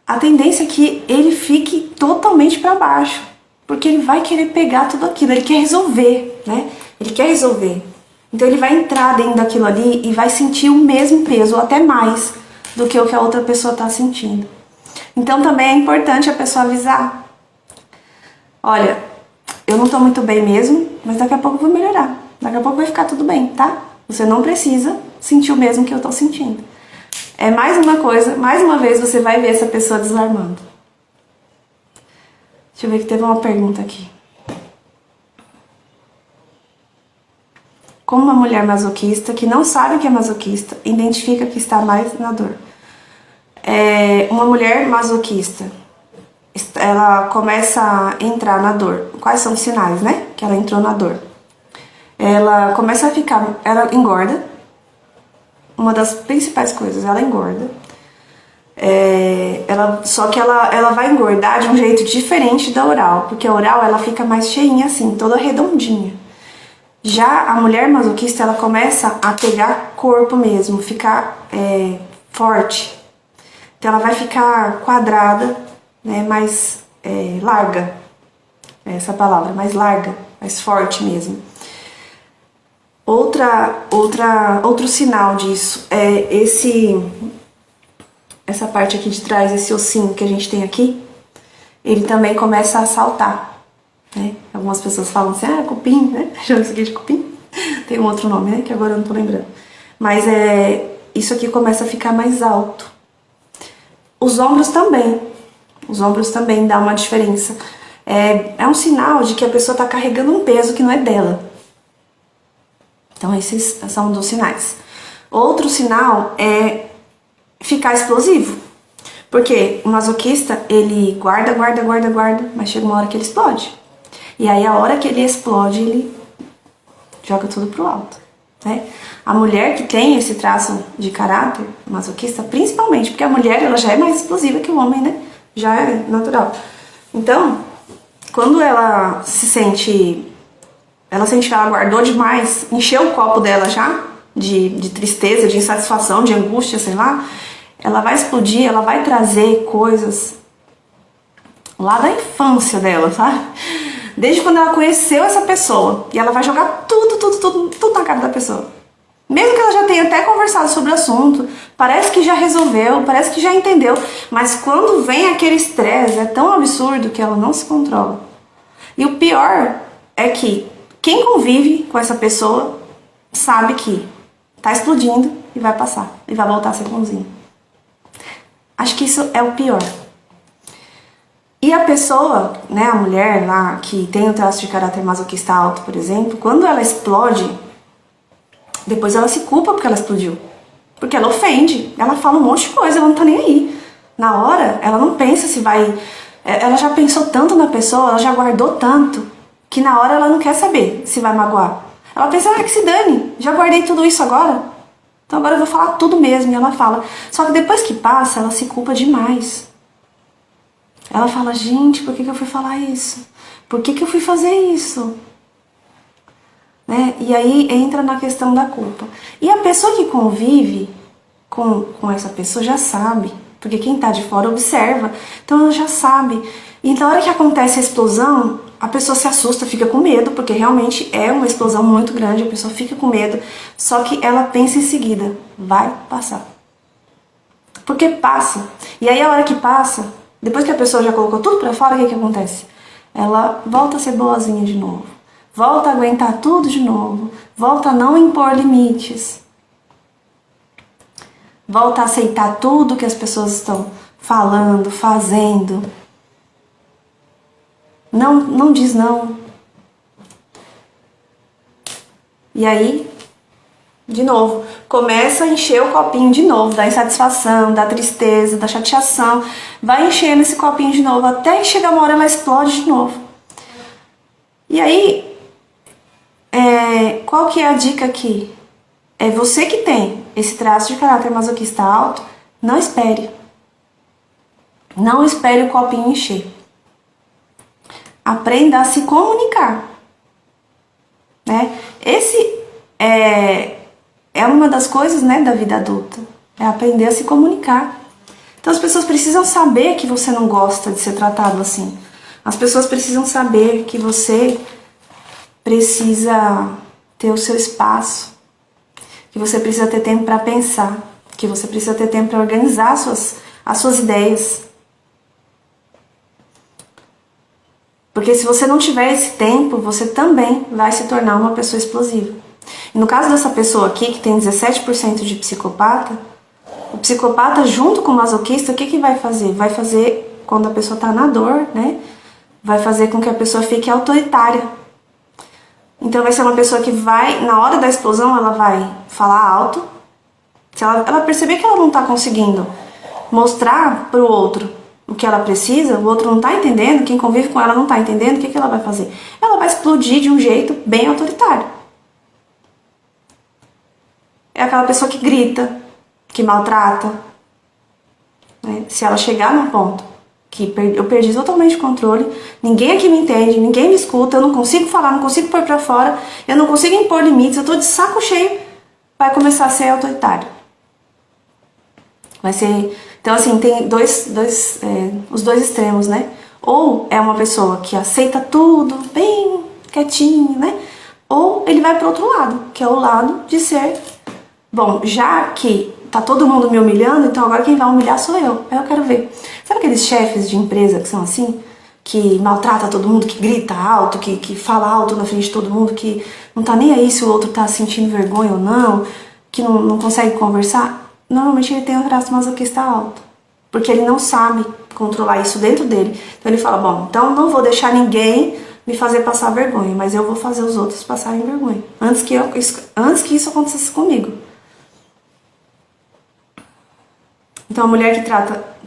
a tendência é que ele fique totalmente para baixo, porque ele vai querer pegar tudo aquilo, ele quer resolver, né? Ele quer resolver. Então ele vai entrar dentro daquilo ali e vai sentir o mesmo peso, ou até mais, do que o que a outra pessoa está sentindo. Então também é importante a pessoa avisar. Olha, eu não tô muito bem mesmo, mas daqui a pouco eu vou melhorar. Daqui a pouco vai ficar tudo bem, tá? Você não precisa sentir o mesmo que eu tô sentindo. É mais uma coisa, mais uma vez você vai ver essa pessoa desarmando. Deixa eu ver que teve uma pergunta aqui. Como uma mulher masoquista que não sabe que é masoquista identifica que está mais na dor? Uma mulher masoquista, ela começa a entrar na dor. Quais são os sinais, né? Que ela entrou na dor. Ela começa a ficar, ela engorda. Uma das principais coisas, ela engorda. Só que ela vai engordar de um jeito diferente da oral, porque a oral ela fica mais cheinha assim, toda redondinha. Já a mulher masoquista, ela começa a pegar corpo mesmo, ficar forte. Então ela vai ficar quadrada, né, mais larga, essa palavra, mais larga, mais forte mesmo. Outro sinal disso é essa parte aqui de trás, esse ossinho que a gente tem aqui, ele também começa a saltar, né? Algumas pessoas falam assim, cupim, né? Chama isso aqui de cupim. Tem um outro nome, né? Que agora eu não tô lembrando. Mas isso aqui começa a ficar mais alto. Os ombros também dá uma diferença. É um sinal de que a pessoa tá carregando um peso que não é dela. Então esses são um dos sinais. Outro sinal é ficar explosivo. Porque o masoquista, ele guarda, mas chega uma hora que ele explode. E aí a hora que ele explode, ele joga tudo pro alto. Né? A mulher que tem esse traço de caráter masoquista, principalmente, porque a mulher ela já é mais explosiva que o homem, né? Já é natural. Então, quando ela sente que ela guardou demais, encheu o copo dela já, de tristeza, de insatisfação, de angústia, sei lá, ela vai explodir, ela vai trazer coisas lá da infância dela, sabe? Desde quando ela conheceu essa pessoa. E ela vai jogar tudo na cara da pessoa. Mesmo que ela já tenha até conversado sobre o assunto, parece que já resolveu, parece que já entendeu, mas quando vem aquele estresse, é tão absurdo que ela não se controla. E o pior é que quem convive com essa pessoa sabe que tá explodindo e vai passar, e vai voltar a ser bonzinho. Acho que isso é o pior. E a pessoa, né, a mulher lá que tem o traço de caráter masoquista alto, por exemplo, quando ela explode, depois ela se culpa porque ela explodiu. Porque ela ofende, ela fala um monte de coisa, ela não tá nem aí. Na hora, ela não pensa se vai... Ela já pensou tanto na pessoa, ela já guardou tanto, que na hora ela não quer saber se vai magoar. Ela pensa, que se dane, já guardei tudo isso agora, então agora eu vou falar tudo mesmo, e ela fala. Só que depois que passa, ela se culpa demais. Ela fala, gente, por que eu fui falar isso? Por que eu fui fazer isso? Né? E aí entra na questão da culpa. E a pessoa que convive com essa pessoa já sabe, porque quem tá de fora observa, então ela já sabe. E na hora que acontece a explosão, a pessoa se assusta, fica com medo, porque realmente é uma explosão muito grande, a pessoa fica com medo, só que ela pensa em seguida, vai passar. Porque passa. E aí a hora que passa, depois que a pessoa já colocou tudo pra fora, o que acontece? Ela volta a ser boazinha de novo, volta a aguentar tudo de novo, volta a não impor limites, volta a aceitar tudo que as pessoas estão falando, fazendo. Não diz não. E aí, de novo, começa a encher o copinho de novo, da insatisfação, da tristeza, da chateação. Vai enchendo esse copinho de novo, até que chega uma hora ela explode de novo. E aí, qual que é a dica aqui? É você que tem esse traço de caráter masoquista alto, não espere. Não espere o copinho encher. Aprenda a se comunicar. Né? Esse é uma das coisas, né, da vida adulta. É aprender a se comunicar. Então as pessoas precisam saber que você não gosta de ser tratado assim. As pessoas precisam saber que você precisa ter o seu espaço, que você precisa ter tempo para pensar, que você precisa ter tempo para organizar as suas ideias. Porque se você não tiver esse tempo, você também vai se tornar uma pessoa explosiva. E no caso dessa pessoa aqui, que tem 17% de psicopata, o psicopata junto com o masoquista, o que vai fazer? Vai fazer, quando a pessoa está na dor, né? Vai fazer com que a pessoa fique autoritária. Então vai ser uma pessoa que vai, na hora da explosão, ela vai falar alto. Se ela perceber que ela não está conseguindo mostrar para o outro o que ela precisa, o outro não está entendendo, quem convive com ela não está entendendo, o que ela vai fazer? Ela vai explodir de um jeito bem autoritário. É aquela pessoa que grita, que maltrata. Né? Se ela chegar num ponto que eu perdi totalmente o controle, ninguém aqui me entende, ninguém me escuta, eu não consigo falar, não consigo pôr pra fora, eu não consigo impor limites, eu tô de saco cheio, vai começar a ser autoritário. Vai ser... Então, assim, tem os dois extremos, né? Ou é uma pessoa que aceita tudo bem quietinho, né? Ou ele vai pro outro lado, que é o lado de ser... Bom, já que tá todo mundo me humilhando, então agora quem vai humilhar sou eu. Aí eu quero ver. Sabe aqueles chefes de empresa que são assim? Que maltrata todo mundo, que grita alto, que fala alto na frente de todo mundo, que não tá nem aí se o outro tá sentindo vergonha ou não, que não consegue conversar? Normalmente ele tem um traço masoquista alto. Porque ele não sabe controlar isso dentro dele. Então ele fala, bom, então não vou deixar ninguém me fazer passar vergonha, mas eu vou fazer os outros passarem vergonha. Antes que isso acontecesse comigo. Então a mulher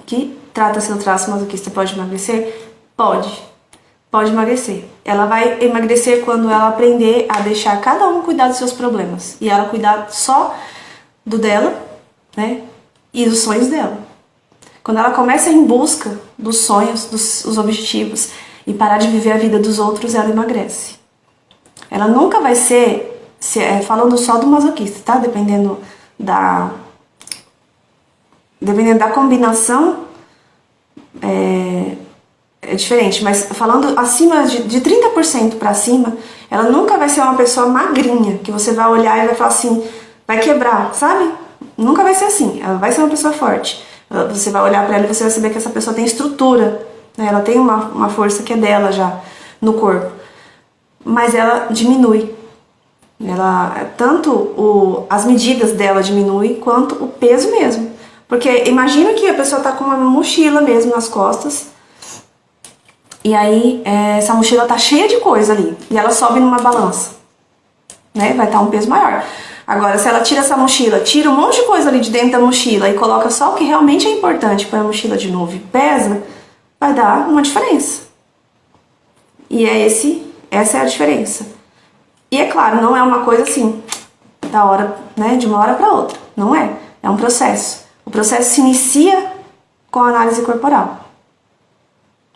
que trata seu traço masoquista pode emagrecer? Pode emagrecer. Ela vai emagrecer quando ela aprender a deixar cada um cuidar dos seus problemas. E ela cuidar só do dela, né? E dos sonhos dela. Quando ela começa a ir em busca dos sonhos, dos objetivos, e parar de viver a vida dos outros, ela emagrece. Ela nunca vai ser falando só do masoquista, tá? Dependendo da combinação, é diferente, mas falando acima de 30% para cima, ela nunca vai ser uma pessoa magrinha, que você vai olhar e vai falar assim, vai quebrar, sabe? Nunca vai ser assim, ela vai ser uma pessoa forte. Você vai olhar para ela e você vai saber que essa pessoa tem estrutura, né? Ela tem uma força que é dela já no corpo, mas ela diminui. Tanto as medidas dela diminuem, quanto o peso mesmo. Porque imagina que a pessoa tá com uma mochila mesmo nas costas, e aí essa mochila tá cheia de coisa ali, e ela sobe numa balança, né? Vai estar um peso maior. Agora, se ela tira essa mochila, tira um monte de coisa ali de dentro da mochila e coloca só o que realmente é importante, põe a mochila de novo e pesa, vai dar uma diferença. E essa é a diferença. E é claro, não é uma coisa assim, da hora, né, de uma hora para outra. Não é. É um processo. O processo se inicia com a análise corporal.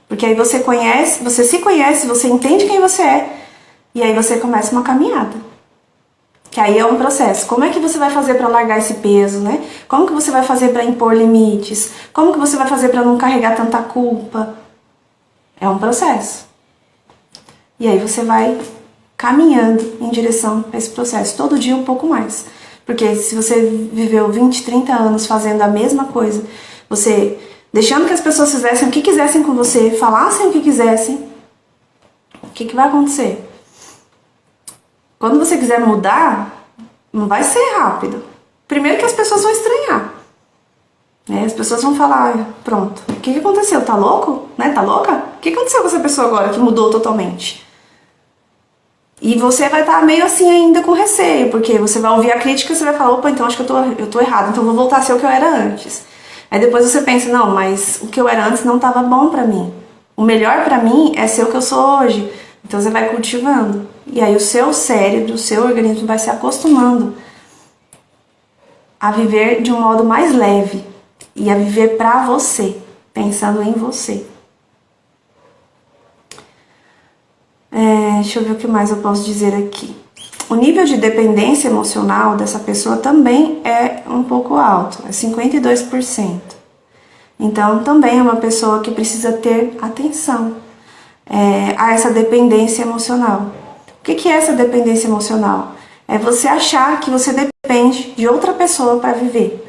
Porque aí você se conhece, você entende quem você é, e aí você começa uma caminhada. Que aí é um processo. Como é que você vai fazer para largar esse peso, né? Como que você vai fazer para impor limites? Como que você vai fazer para não carregar tanta culpa? É um processo. E aí você vai caminhando em direção a esse processo, todo dia um pouco mais. Porque se você viveu 20, 30 anos fazendo a mesma coisa, você deixando que as pessoas fizessem o que quisessem com você, falassem o que quisessem, o que vai acontecer? Quando você quiser mudar, não vai ser rápido. Primeiro que as pessoas vão estranhar. né? As pessoas vão falar, pronto, o que aconteceu? Tá louco? Né? Tá louca? O que aconteceu com essa pessoa agora que mudou totalmente? E você vai estar meio assim ainda com receio, porque você vai ouvir a crítica e você vai falar, opa, então acho que eu tô errado, então vou voltar a ser o que eu era antes. Aí depois você pensa, não, mas o que eu era antes não estava bom pra mim. O melhor pra mim é ser o que eu sou hoje. Então você vai cultivando. E aí o seu cérebro, o seu organismo vai se acostumando a viver de um modo mais leve e a viver pra você, pensando em você. Deixa eu ver o que mais eu posso dizer aqui. O nível de dependência emocional dessa pessoa também é um pouco alto, é 52%. Então, também é uma pessoa que precisa ter atenção a essa dependência emocional. O que é essa dependência emocional? É você achar que você depende de outra pessoa para viver.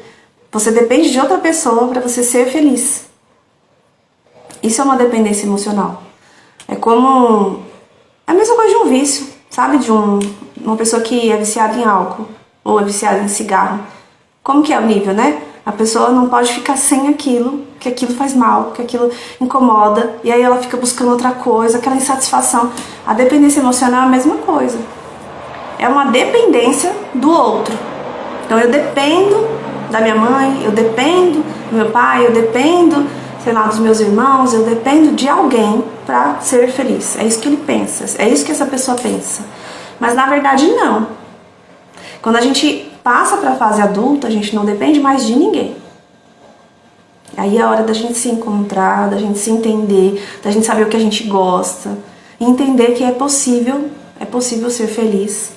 Você depende de outra pessoa para você ser feliz. Isso é uma dependência emocional. É como... é a mesma coisa de um vício, sabe? De uma pessoa que é viciada em álcool ou é viciada em cigarro. Como que é o nível, né? A pessoa não pode ficar sem aquilo, que aquilo faz mal, que aquilo incomoda, e aí ela fica buscando outra coisa, aquela insatisfação. A dependência emocional é a mesma coisa. É uma dependência do outro. Então eu dependo da minha mãe, eu dependo do meu pai, eu dependo, sei lá, dos meus irmãos, eu dependo de alguém para ser feliz. É isso que ele pensa, é isso que essa pessoa pensa. Mas na verdade não. Quando a gente passa para a fase adulta, a gente não depende mais de ninguém. Aí é a hora da gente se encontrar, da gente se entender, da gente saber o que a gente gosta, e entender que é possível ser feliz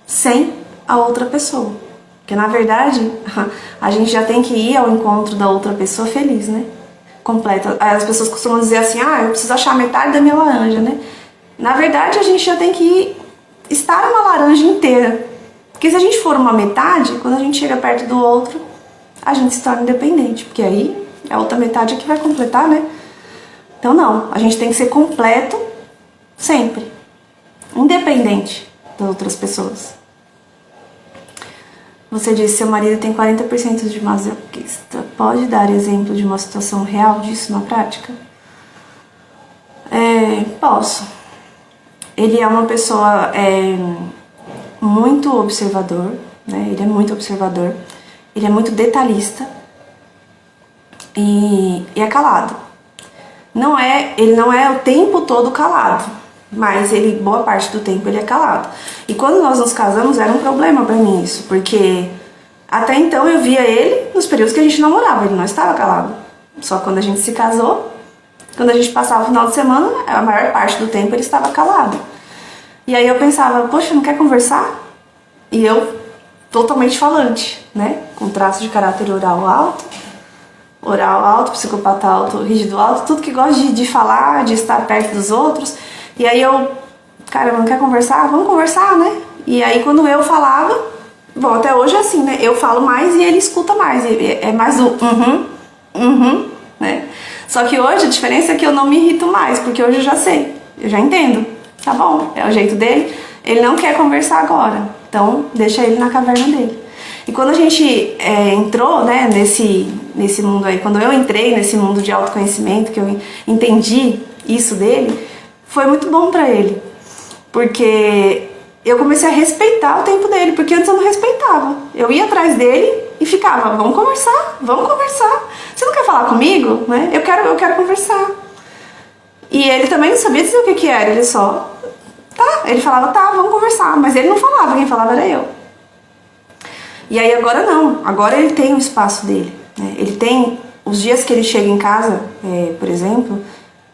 sem a outra pessoa. Porque na verdade, a gente já tem que ir ao encontro da outra pessoa feliz, né? Completa. As pessoas costumam dizer assim, eu preciso achar metade da minha laranja, né? Na verdade, a gente já tem que estar uma laranja inteira. Porque se a gente for uma metade, quando a gente chega perto do outro, a gente se torna independente. Porque aí a outra metade é que vai completar, né? Então não, a gente tem que ser completo sempre. Independente das outras pessoas. Você disse que seu marido tem 40% de masoquista. Pode dar exemplo de uma situação real disso na prática? Posso. Ele é uma pessoa muito observador, né? Ele é muito observador. Ele é muito detalhista e é calado. Ele não é o tempo todo calado, mas boa parte do tempo ele é calado. E quando nós nos casamos era um problema pra mim isso, porque até então eu via ele nos períodos que a gente namorava, ele não estava calado. Só quando a gente se casou, quando a gente passava o final de semana, a maior parte do tempo ele estava calado. E aí eu pensava, poxa, não quer conversar? E eu, totalmente falante, né? Com traço de caráter oral alto, psicopata alto, rígido alto, tudo que gosta de falar, de estar perto dos outros. E aí eu, cara, não quer conversar? Vamos conversar, né? E aí quando eu falava, bom, até hoje é assim, né? Eu falo mais e ele escuta mais. É mais o né? Só que hoje a diferença é que eu não me irrito mais, porque hoje eu já sei, eu já entendo. Tá bom, é o jeito dele. Ele não quer conversar agora, então deixa ele na caverna dele. E quando a gente entrou, né, nesse mundo aí, quando eu entrei nesse mundo de autoconhecimento, que eu entendi isso dele, foi muito bom pra ele. Porque eu comecei a respeitar o tempo dele, porque antes eu não respeitava. Eu ia atrás dele e ficava, vamos conversar. Você não quer falar comigo? Né? Eu quero conversar. E ele também não sabia dizer o que era, ele só... ele falava, vamos conversar. Mas ele não falava, quem falava era eu. E aí agora não, agora ele tem o espaço dele, né? Ele tem os dias que ele chega em casa, por exemplo,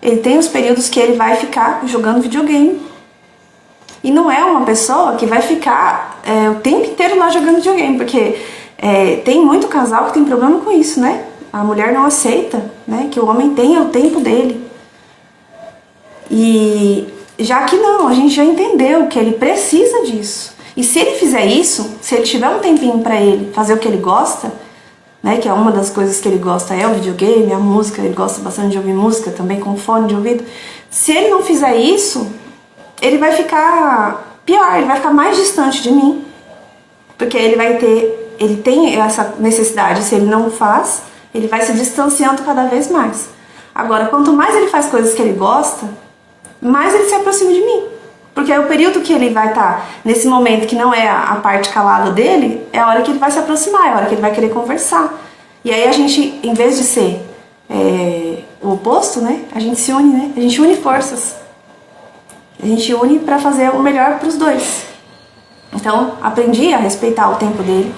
ele tem os períodos que ele vai ficar jogando videogame. E não é uma pessoa que vai ficar o tempo inteiro lá jogando videogame, porque tem muito casal que tem problema com isso, né? A mulher não aceita, né, que o homem tenha o tempo dele. E já que não, a gente já entendeu que ele precisa disso. E se ele fizer isso, se ele tiver um tempinho pra ele fazer o que ele gosta, né, que é uma das coisas que ele gosta é o videogame, a música, ele gosta bastante de ouvir música também com fone de ouvido. Se ele não fizer isso, ele vai ficar pior, ele vai ficar mais distante de mim. Porque ele tem essa necessidade, se ele não faz, ele vai se distanciando cada vez mais. Agora, quanto mais ele faz coisas que ele gosta, mais ele se aproxima de mim. Porque é o período que ele vai estar, nesse momento que não é a parte calada dele, é a hora que ele vai se aproximar, é a hora que ele vai querer conversar. E aí a gente, em vez de ser o oposto, né, a gente se une, né? A gente une forças. A gente une para fazer o melhor para os dois. Então, aprendi a respeitar o tempo dele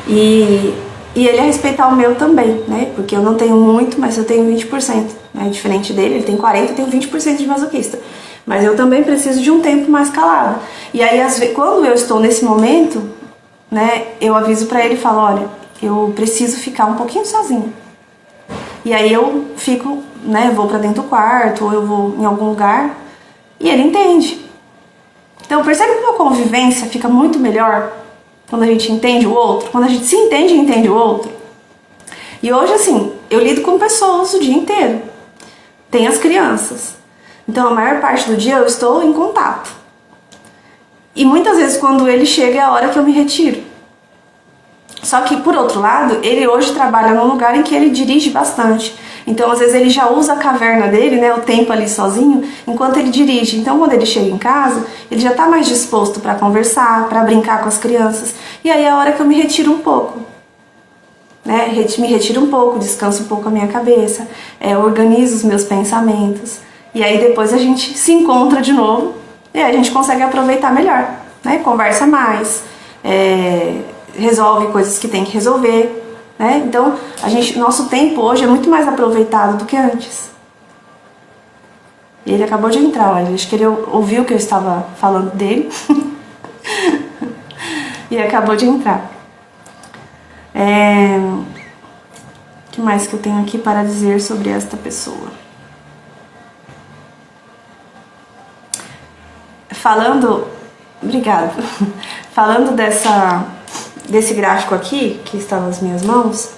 e ele a respeitar o meu também, né? Porque eu não tenho muito, mas eu tenho 20%, né? Diferente dele, ele tem 40%, eu tenho 20% de masoquista. Mas eu também preciso de um tempo mais calado. E aí, às vezes, quando eu estou nesse momento, né, eu aviso pra ele e falo, olha, eu preciso ficar um pouquinho sozinha. E aí eu fico, né, vou pra dentro do quarto, ou eu vou em algum lugar, e ele entende. Então, percebe que a convivência fica muito melhor quando a gente entende o outro, quando a gente se entende e entende o outro. E hoje, assim, eu lido com pessoas o dia inteiro. Tem as crianças. Então, a maior parte do dia eu estou em contato. E muitas vezes, quando ele chega, é a hora que eu me retiro. Só que, por outro lado, ele hoje trabalha num lugar em que ele dirige bastante. Então, às vezes, ele já usa a caverna dele, né, o tempo ali sozinho, enquanto ele dirige. Então, quando ele chega em casa, ele já está mais disposto para conversar, para brincar com as crianças. E aí é a hora que eu me retiro um pouco. Né? Me retiro um pouco, descanso um pouco a minha cabeça, organizo os meus pensamentos. E aí depois a gente se encontra de novo e aí a gente consegue aproveitar melhor, né? Conversa mais, resolve coisas que tem que resolver, né? Então, nosso tempo hoje é muito mais aproveitado do que antes. E ele acabou de entrar, olha, acho que ele ouviu que eu estava falando dele e acabou de entrar. O que mais que eu tenho aqui para dizer sobre esta pessoa? Falando desse gráfico aqui, que está nas minhas mãos,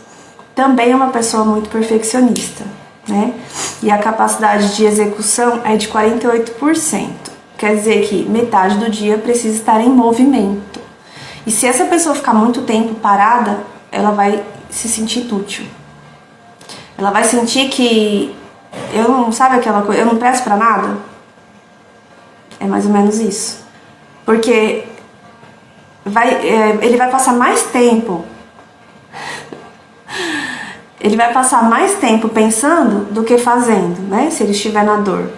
também é uma pessoa muito perfeccionista, né? E a capacidade de execução é de 48%. Quer dizer que metade do dia precisa estar em movimento. E se essa pessoa ficar muito tempo parada, ela vai se sentir inútil. Ela vai sentir que sabe aquela coisa, eu não presto pra nada? É mais ou menos isso. Porque ele vai passar mais tempo. Ele vai passar mais tempo pensando do que fazendo, né? Se ele estiver na dor.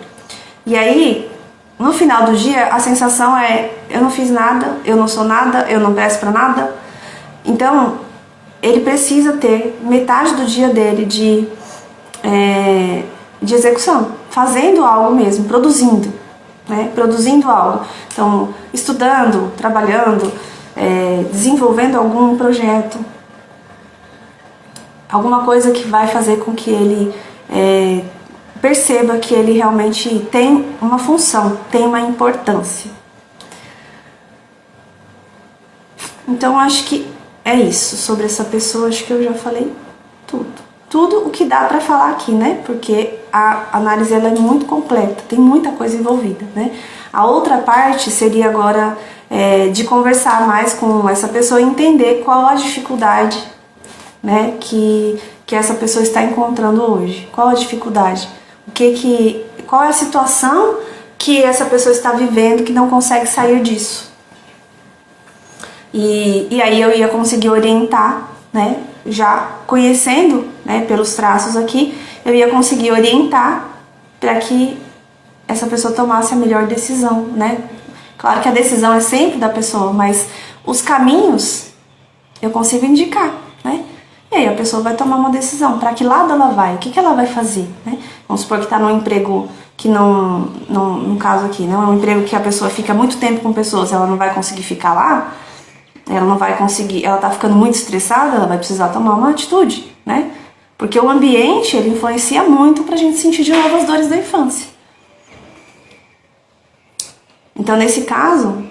E aí, no final do dia, a sensação é: eu não fiz nada, eu não sou nada, eu não presto pra nada. Então, ele precisa ter metade do dia dele de execução, fazendo algo mesmo, produzindo. Né, produzindo algo, então estudando, trabalhando, desenvolvendo algum projeto, alguma coisa que vai fazer com que ele perceba que ele realmente tem uma função, tem uma importância. Então acho que é isso sobre essa pessoa, acho que eu já falei tudo o que dá para falar aqui, né? Porque a análise ela é muito completa, tem muita coisa envolvida, né? A outra parte seria agora de conversar mais com essa pessoa e entender qual a dificuldade, né, que essa pessoa está encontrando hoje. Qual a dificuldade? Qual é a situação que essa pessoa está vivendo que não consegue sair disso? E aí eu ia conseguir orientar, né? Já conhecendo, né, pelos traços aqui, eu ia conseguir orientar para que essa pessoa tomasse a melhor decisão, né? Claro que a decisão é sempre da pessoa, mas os caminhos eu consigo indicar, né? E aí a pessoa vai tomar uma decisão, para que lado ela vai, o que ela vai fazer, né? Vamos supor que está num emprego que no caso aqui, não é um emprego que a pessoa fica muito tempo com pessoas, ela não vai conseguir ficar lá, ela não vai conseguir, ela tá ficando muito estressada, ela vai precisar tomar uma atitude, né? Porque o ambiente, ele influencia muito pra gente sentir de novo as dores da infância. Então, nesse caso,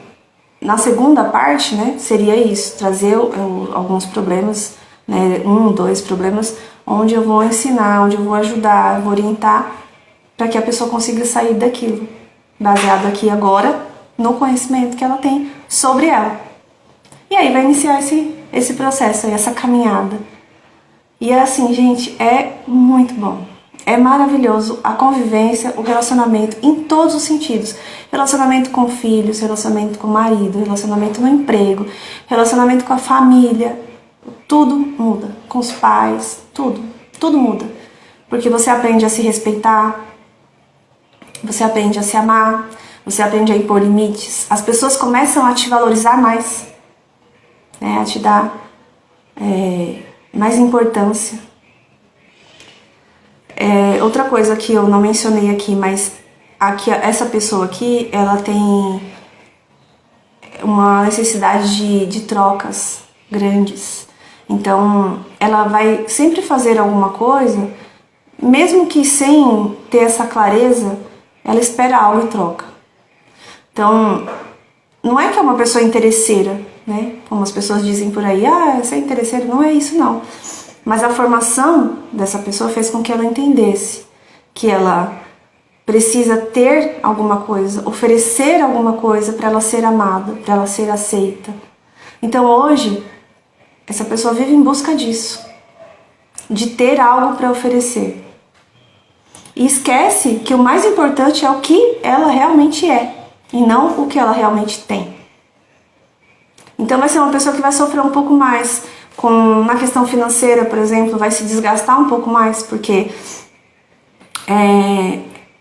na segunda parte, né, seria isso, trazer alguns problemas, né, 2 problemas, onde eu vou ensinar, onde eu vou ajudar, vou orientar, para que a pessoa consiga sair daquilo, baseado aqui agora no conhecimento que ela tem sobre ela. E aí vai iniciar esse processo, essa caminhada. E é assim, gente, é muito bom. É maravilhoso a convivência, o relacionamento em todos os sentidos. Relacionamento com filhos, relacionamento com o marido, relacionamento no emprego, relacionamento com a família. Tudo muda. Com os pais, tudo. Tudo muda. Porque você aprende a se respeitar, você aprende a se amar, você aprende a impor limites. As pessoas começam a te valorizar mais, né? A te dar mais importância. Outra coisa que eu não mencionei aqui, mas essa pessoa aqui, ela tem uma necessidade de trocas grandes. Então, ela vai sempre fazer alguma coisa, mesmo que sem ter essa clareza, ela espera algo em troca. Então, não é que é uma pessoa interesseira, né? Como as pessoas dizem por aí, você é interesseiro, não é isso não. Mas a formação dessa pessoa fez com que ela entendesse que ela precisa ter alguma coisa, oferecer alguma coisa para ela ser amada, para ela ser aceita. Então hoje, essa pessoa vive em busca disso, de ter algo para oferecer. E esquece que o mais importante é o que ela realmente é, e não o que ela realmente tem. Então vai ser uma pessoa que vai sofrer um pouco mais na questão financeira, por exemplo, vai se desgastar um pouco mais, porque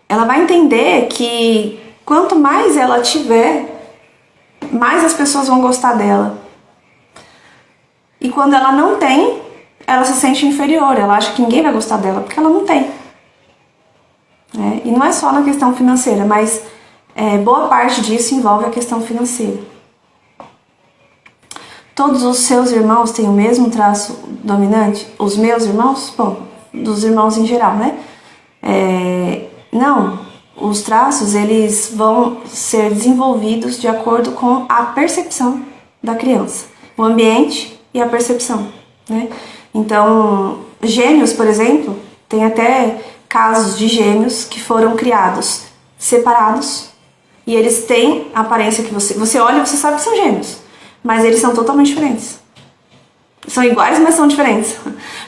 ela vai entender que quanto mais ela tiver, mais as pessoas vão gostar dela. E quando ela não tem, ela se sente inferior, ela acha que ninguém vai gostar dela, porque ela não tem. E não é só na questão financeira, mas boa parte disso envolve a questão financeira. Todos os seus irmãos têm o mesmo traço dominante? Os meus irmãos? Bom, dos irmãos em geral, né? Não, os traços eles vão ser desenvolvidos de acordo com a percepção da criança, o ambiente e a percepção, né? Então, gêmeos, por exemplo, tem até casos de gêmeos que foram criados separados e eles têm a aparência que você olha e você sabe que são gêmeos, mas eles são totalmente diferentes. São iguais, mas são diferentes,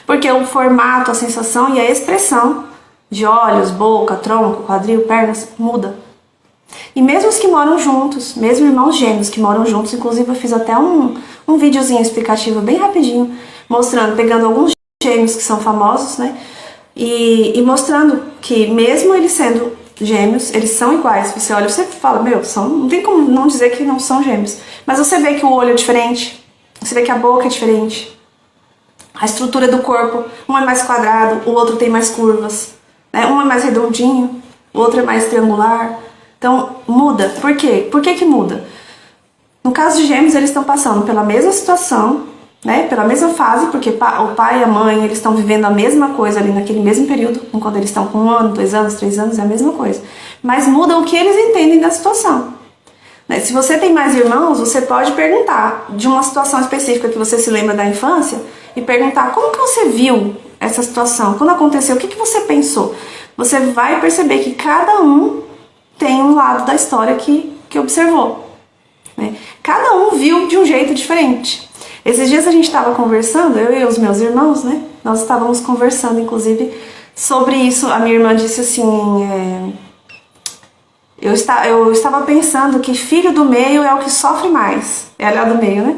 porque o formato, a sensação e a expressão de olhos, boca, tronco, quadril, pernas, muda. E mesmo os que moram juntos, mesmo irmãos gêmeos que moram juntos, inclusive eu fiz até um videozinho explicativo bem rapidinho, mostrando, pegando alguns gêmeos que são famosos, né? E mostrando que mesmo eles sendo gêmeos, eles são iguais. Você olha, você fala, não tem como não dizer que não são gêmeos. Mas você vê que o olho é diferente, você vê que a boca é diferente, a estrutura do corpo, um é mais quadrado, o outro tem mais curvas, né? Um é mais redondinho, o outro é mais triangular. Então, muda. Por quê? Por que muda? No caso de gêmeos, eles estão passando pela mesma situação, né? Pela mesma fase, porque o pai e a mãe, eles estão vivendo a mesma coisa ali naquele mesmo período, enquanto eles estão com 1 ano, 2 anos, 3 anos, é a mesma coisa. Mas muda o que eles entendem da situação. Se você tem mais irmãos, você pode perguntar de uma situação específica que você se lembra da infância e perguntar como que você viu essa situação, quando aconteceu, o que você pensou? Você vai perceber que cada um tem um lado da história que observou, né? Cada um viu de um jeito diferente. Esses dias a gente estava conversando, eu e os meus irmãos, né? Nós estávamos conversando, inclusive, sobre isso. A minha irmã disse assim, eu estava pensando que filho do meio é o que sofre mais. Ela é do meio, né?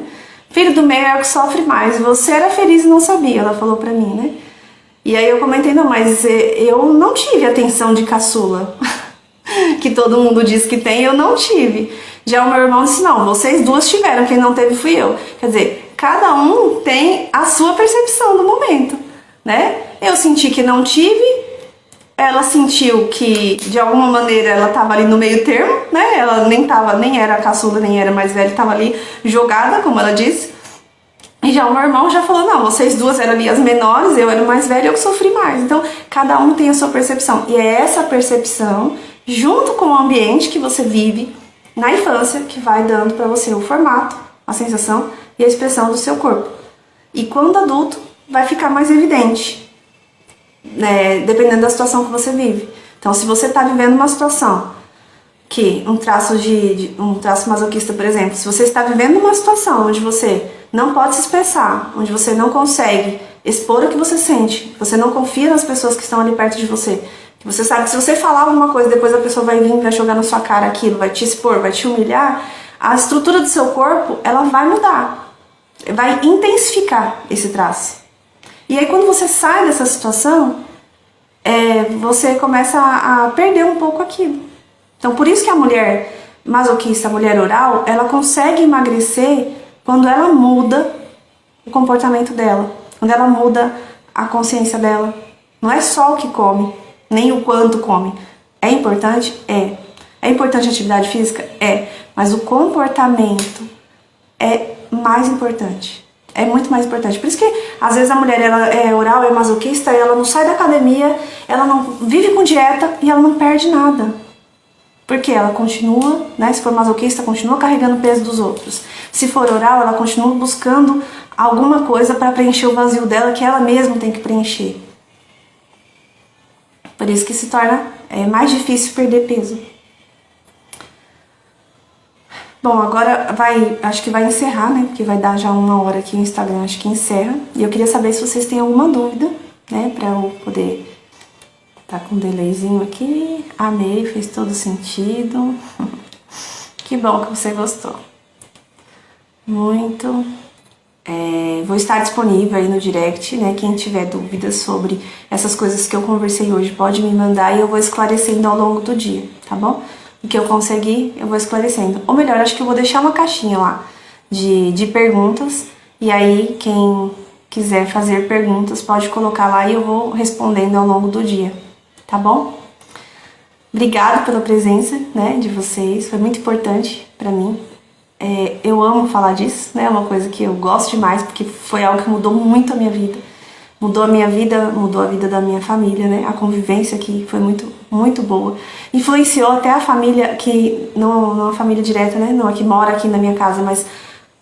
Filho do meio é o que sofre mais. Você era feliz e não sabia, ela falou pra mim, né? E aí eu comentei, não, mas eu não tive atenção de caçula, que todo mundo diz que tem, eu não tive. Já o meu irmão disse, não, vocês duas tiveram, quem não teve fui eu. Quer dizer, cada um tem a sua percepção do momento, né? Eu senti que não tive, ela sentiu que, de alguma maneira, ela estava ali no meio termo, né? Ela nem era caçula, nem era mais velha, estava ali jogada, como ela disse. E já o meu irmão já falou, não, vocês duas eram ali as menores, eu era o mais velho, eu que sofri mais. Então, cada um tem a sua percepção. E é essa percepção, junto com o ambiente que você vive na infância, que vai dando para você o formato, a sensação e a expressão do seu corpo. E quando adulto, vai ficar mais evidente, né, dependendo da situação que você vive. Então, se você está vivendo uma situação que um traço masoquista, por exemplo, se você está vivendo uma situação onde você não pode se expressar, onde você não consegue expor o que você sente, você não confia nas pessoas que estão ali perto de você, que você sabe que se você falar alguma coisa, depois a pessoa vai vir, vai jogar na sua cara aquilo, vai te expor, vai te humilhar, a estrutura do seu corpo, ela vai mudar, vai intensificar esse traço. E aí quando você sai dessa situação, você começa a perder um pouco aquilo. Então por isso que a mulher masoquista, a mulher oral, ela consegue emagrecer quando ela muda o comportamento dela, quando ela muda a consciência dela. Não é só o que come, nem o quanto come. É importante? É. É importante a atividade física? É. Mas o comportamento é mais importante. É muito mais importante. Por isso que, às vezes, a mulher ela é oral, é masoquista, ela não sai da academia, ela não vive com dieta e ela não perde nada. Porque ela continua, né, se for masoquista, continua carregando o peso dos outros. Se for oral, ela continua buscando alguma coisa para preencher o vazio dela que ela mesma tem que preencher. Por isso que se torna mais difícil perder peso. Bom, agora acho que vai encerrar, né? Porque vai dar já 1 hora aqui no Instagram, acho que encerra. E eu queria saber se vocês têm alguma dúvida, né? Pra eu poder... Tá com um delayzinho aqui. Amei, fez todo sentido. Que bom que você gostou. Muito. Vou estar disponível aí no direct, né? Quem tiver dúvidas sobre essas coisas que eu conversei hoje pode me mandar e eu vou esclarecendo ao longo do dia, tá bom? O que eu conseguir, eu vou esclarecendo. Ou melhor, acho que eu vou deixar uma caixinha lá de perguntas. E aí, quem quiser fazer perguntas, pode colocar lá e eu vou respondendo ao longo do dia. Tá bom? Obrigada pela presença, né, de vocês. Foi muito importante pra mim. Eu amo falar disso, né? É uma coisa que eu gosto demais, porque foi algo que mudou muito a minha vida. Mudou a minha vida, mudou a vida da minha família, né? A convivência aqui foi muito, muito boa. Influenciou até a família que, não a família direta, né? Não a que mora aqui na minha casa, mas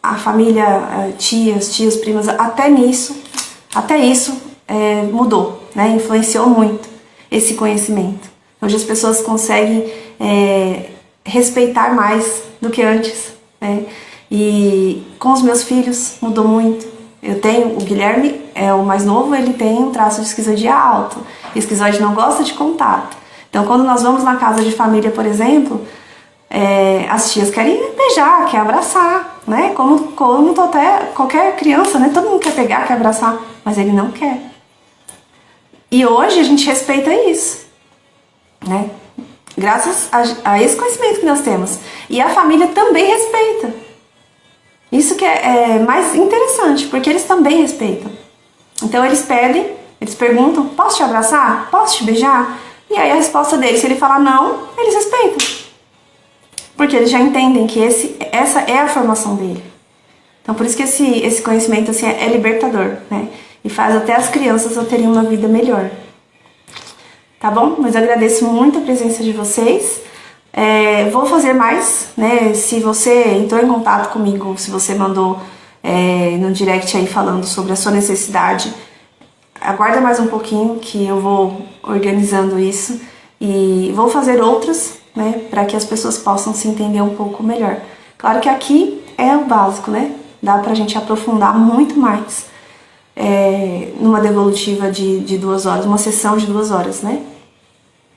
a família, tias, primas, até isso mudou, né? Influenciou muito esse conhecimento. Hoje as pessoas conseguem respeitar mais do que antes, né? E com os meus filhos mudou muito. Eu tenho, o Guilherme é o mais novo, ele tem um traço de esquizoidia alto. E esquizoide não gosta de contato. Então quando nós vamos na casa de família, por exemplo, as tias querem beijar, quer abraçar, né? Como até qualquer criança, né? Todo mundo quer pegar, quer abraçar, mas ele não quer. E hoje a gente respeita isso, né? Graças a esse conhecimento que nós temos. E a família também respeita. Isso que é mais interessante, porque eles também respeitam. Então eles pedem, eles perguntam, posso te abraçar? Posso te beijar? E aí a resposta deles, se ele falar não, eles respeitam. Porque eles já entendem que essa é a formação dele. Então por isso que esse conhecimento assim, é libertador, né? E faz até as crianças terem uma vida melhor. Tá bom? Mas eu agradeço muito a presença de vocês. Vou fazer mais, né? Se você entrou em contato comigo, se você mandou no direct aí falando sobre a sua necessidade, aguarda mais um pouquinho que eu vou organizando isso e vou fazer outras, né? Para que as pessoas possam se entender um pouco melhor. Claro que aqui é o básico, né? Dá pra gente aprofundar muito mais numa devolutiva de 2 horas, uma sessão de 2 horas, né?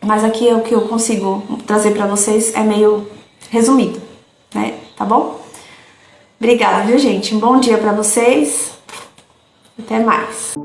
Mas aqui é o que eu consigo trazer pra vocês, é meio resumido, né? Tá bom? Obrigada, viu, gente? Um bom dia pra vocês. Até mais.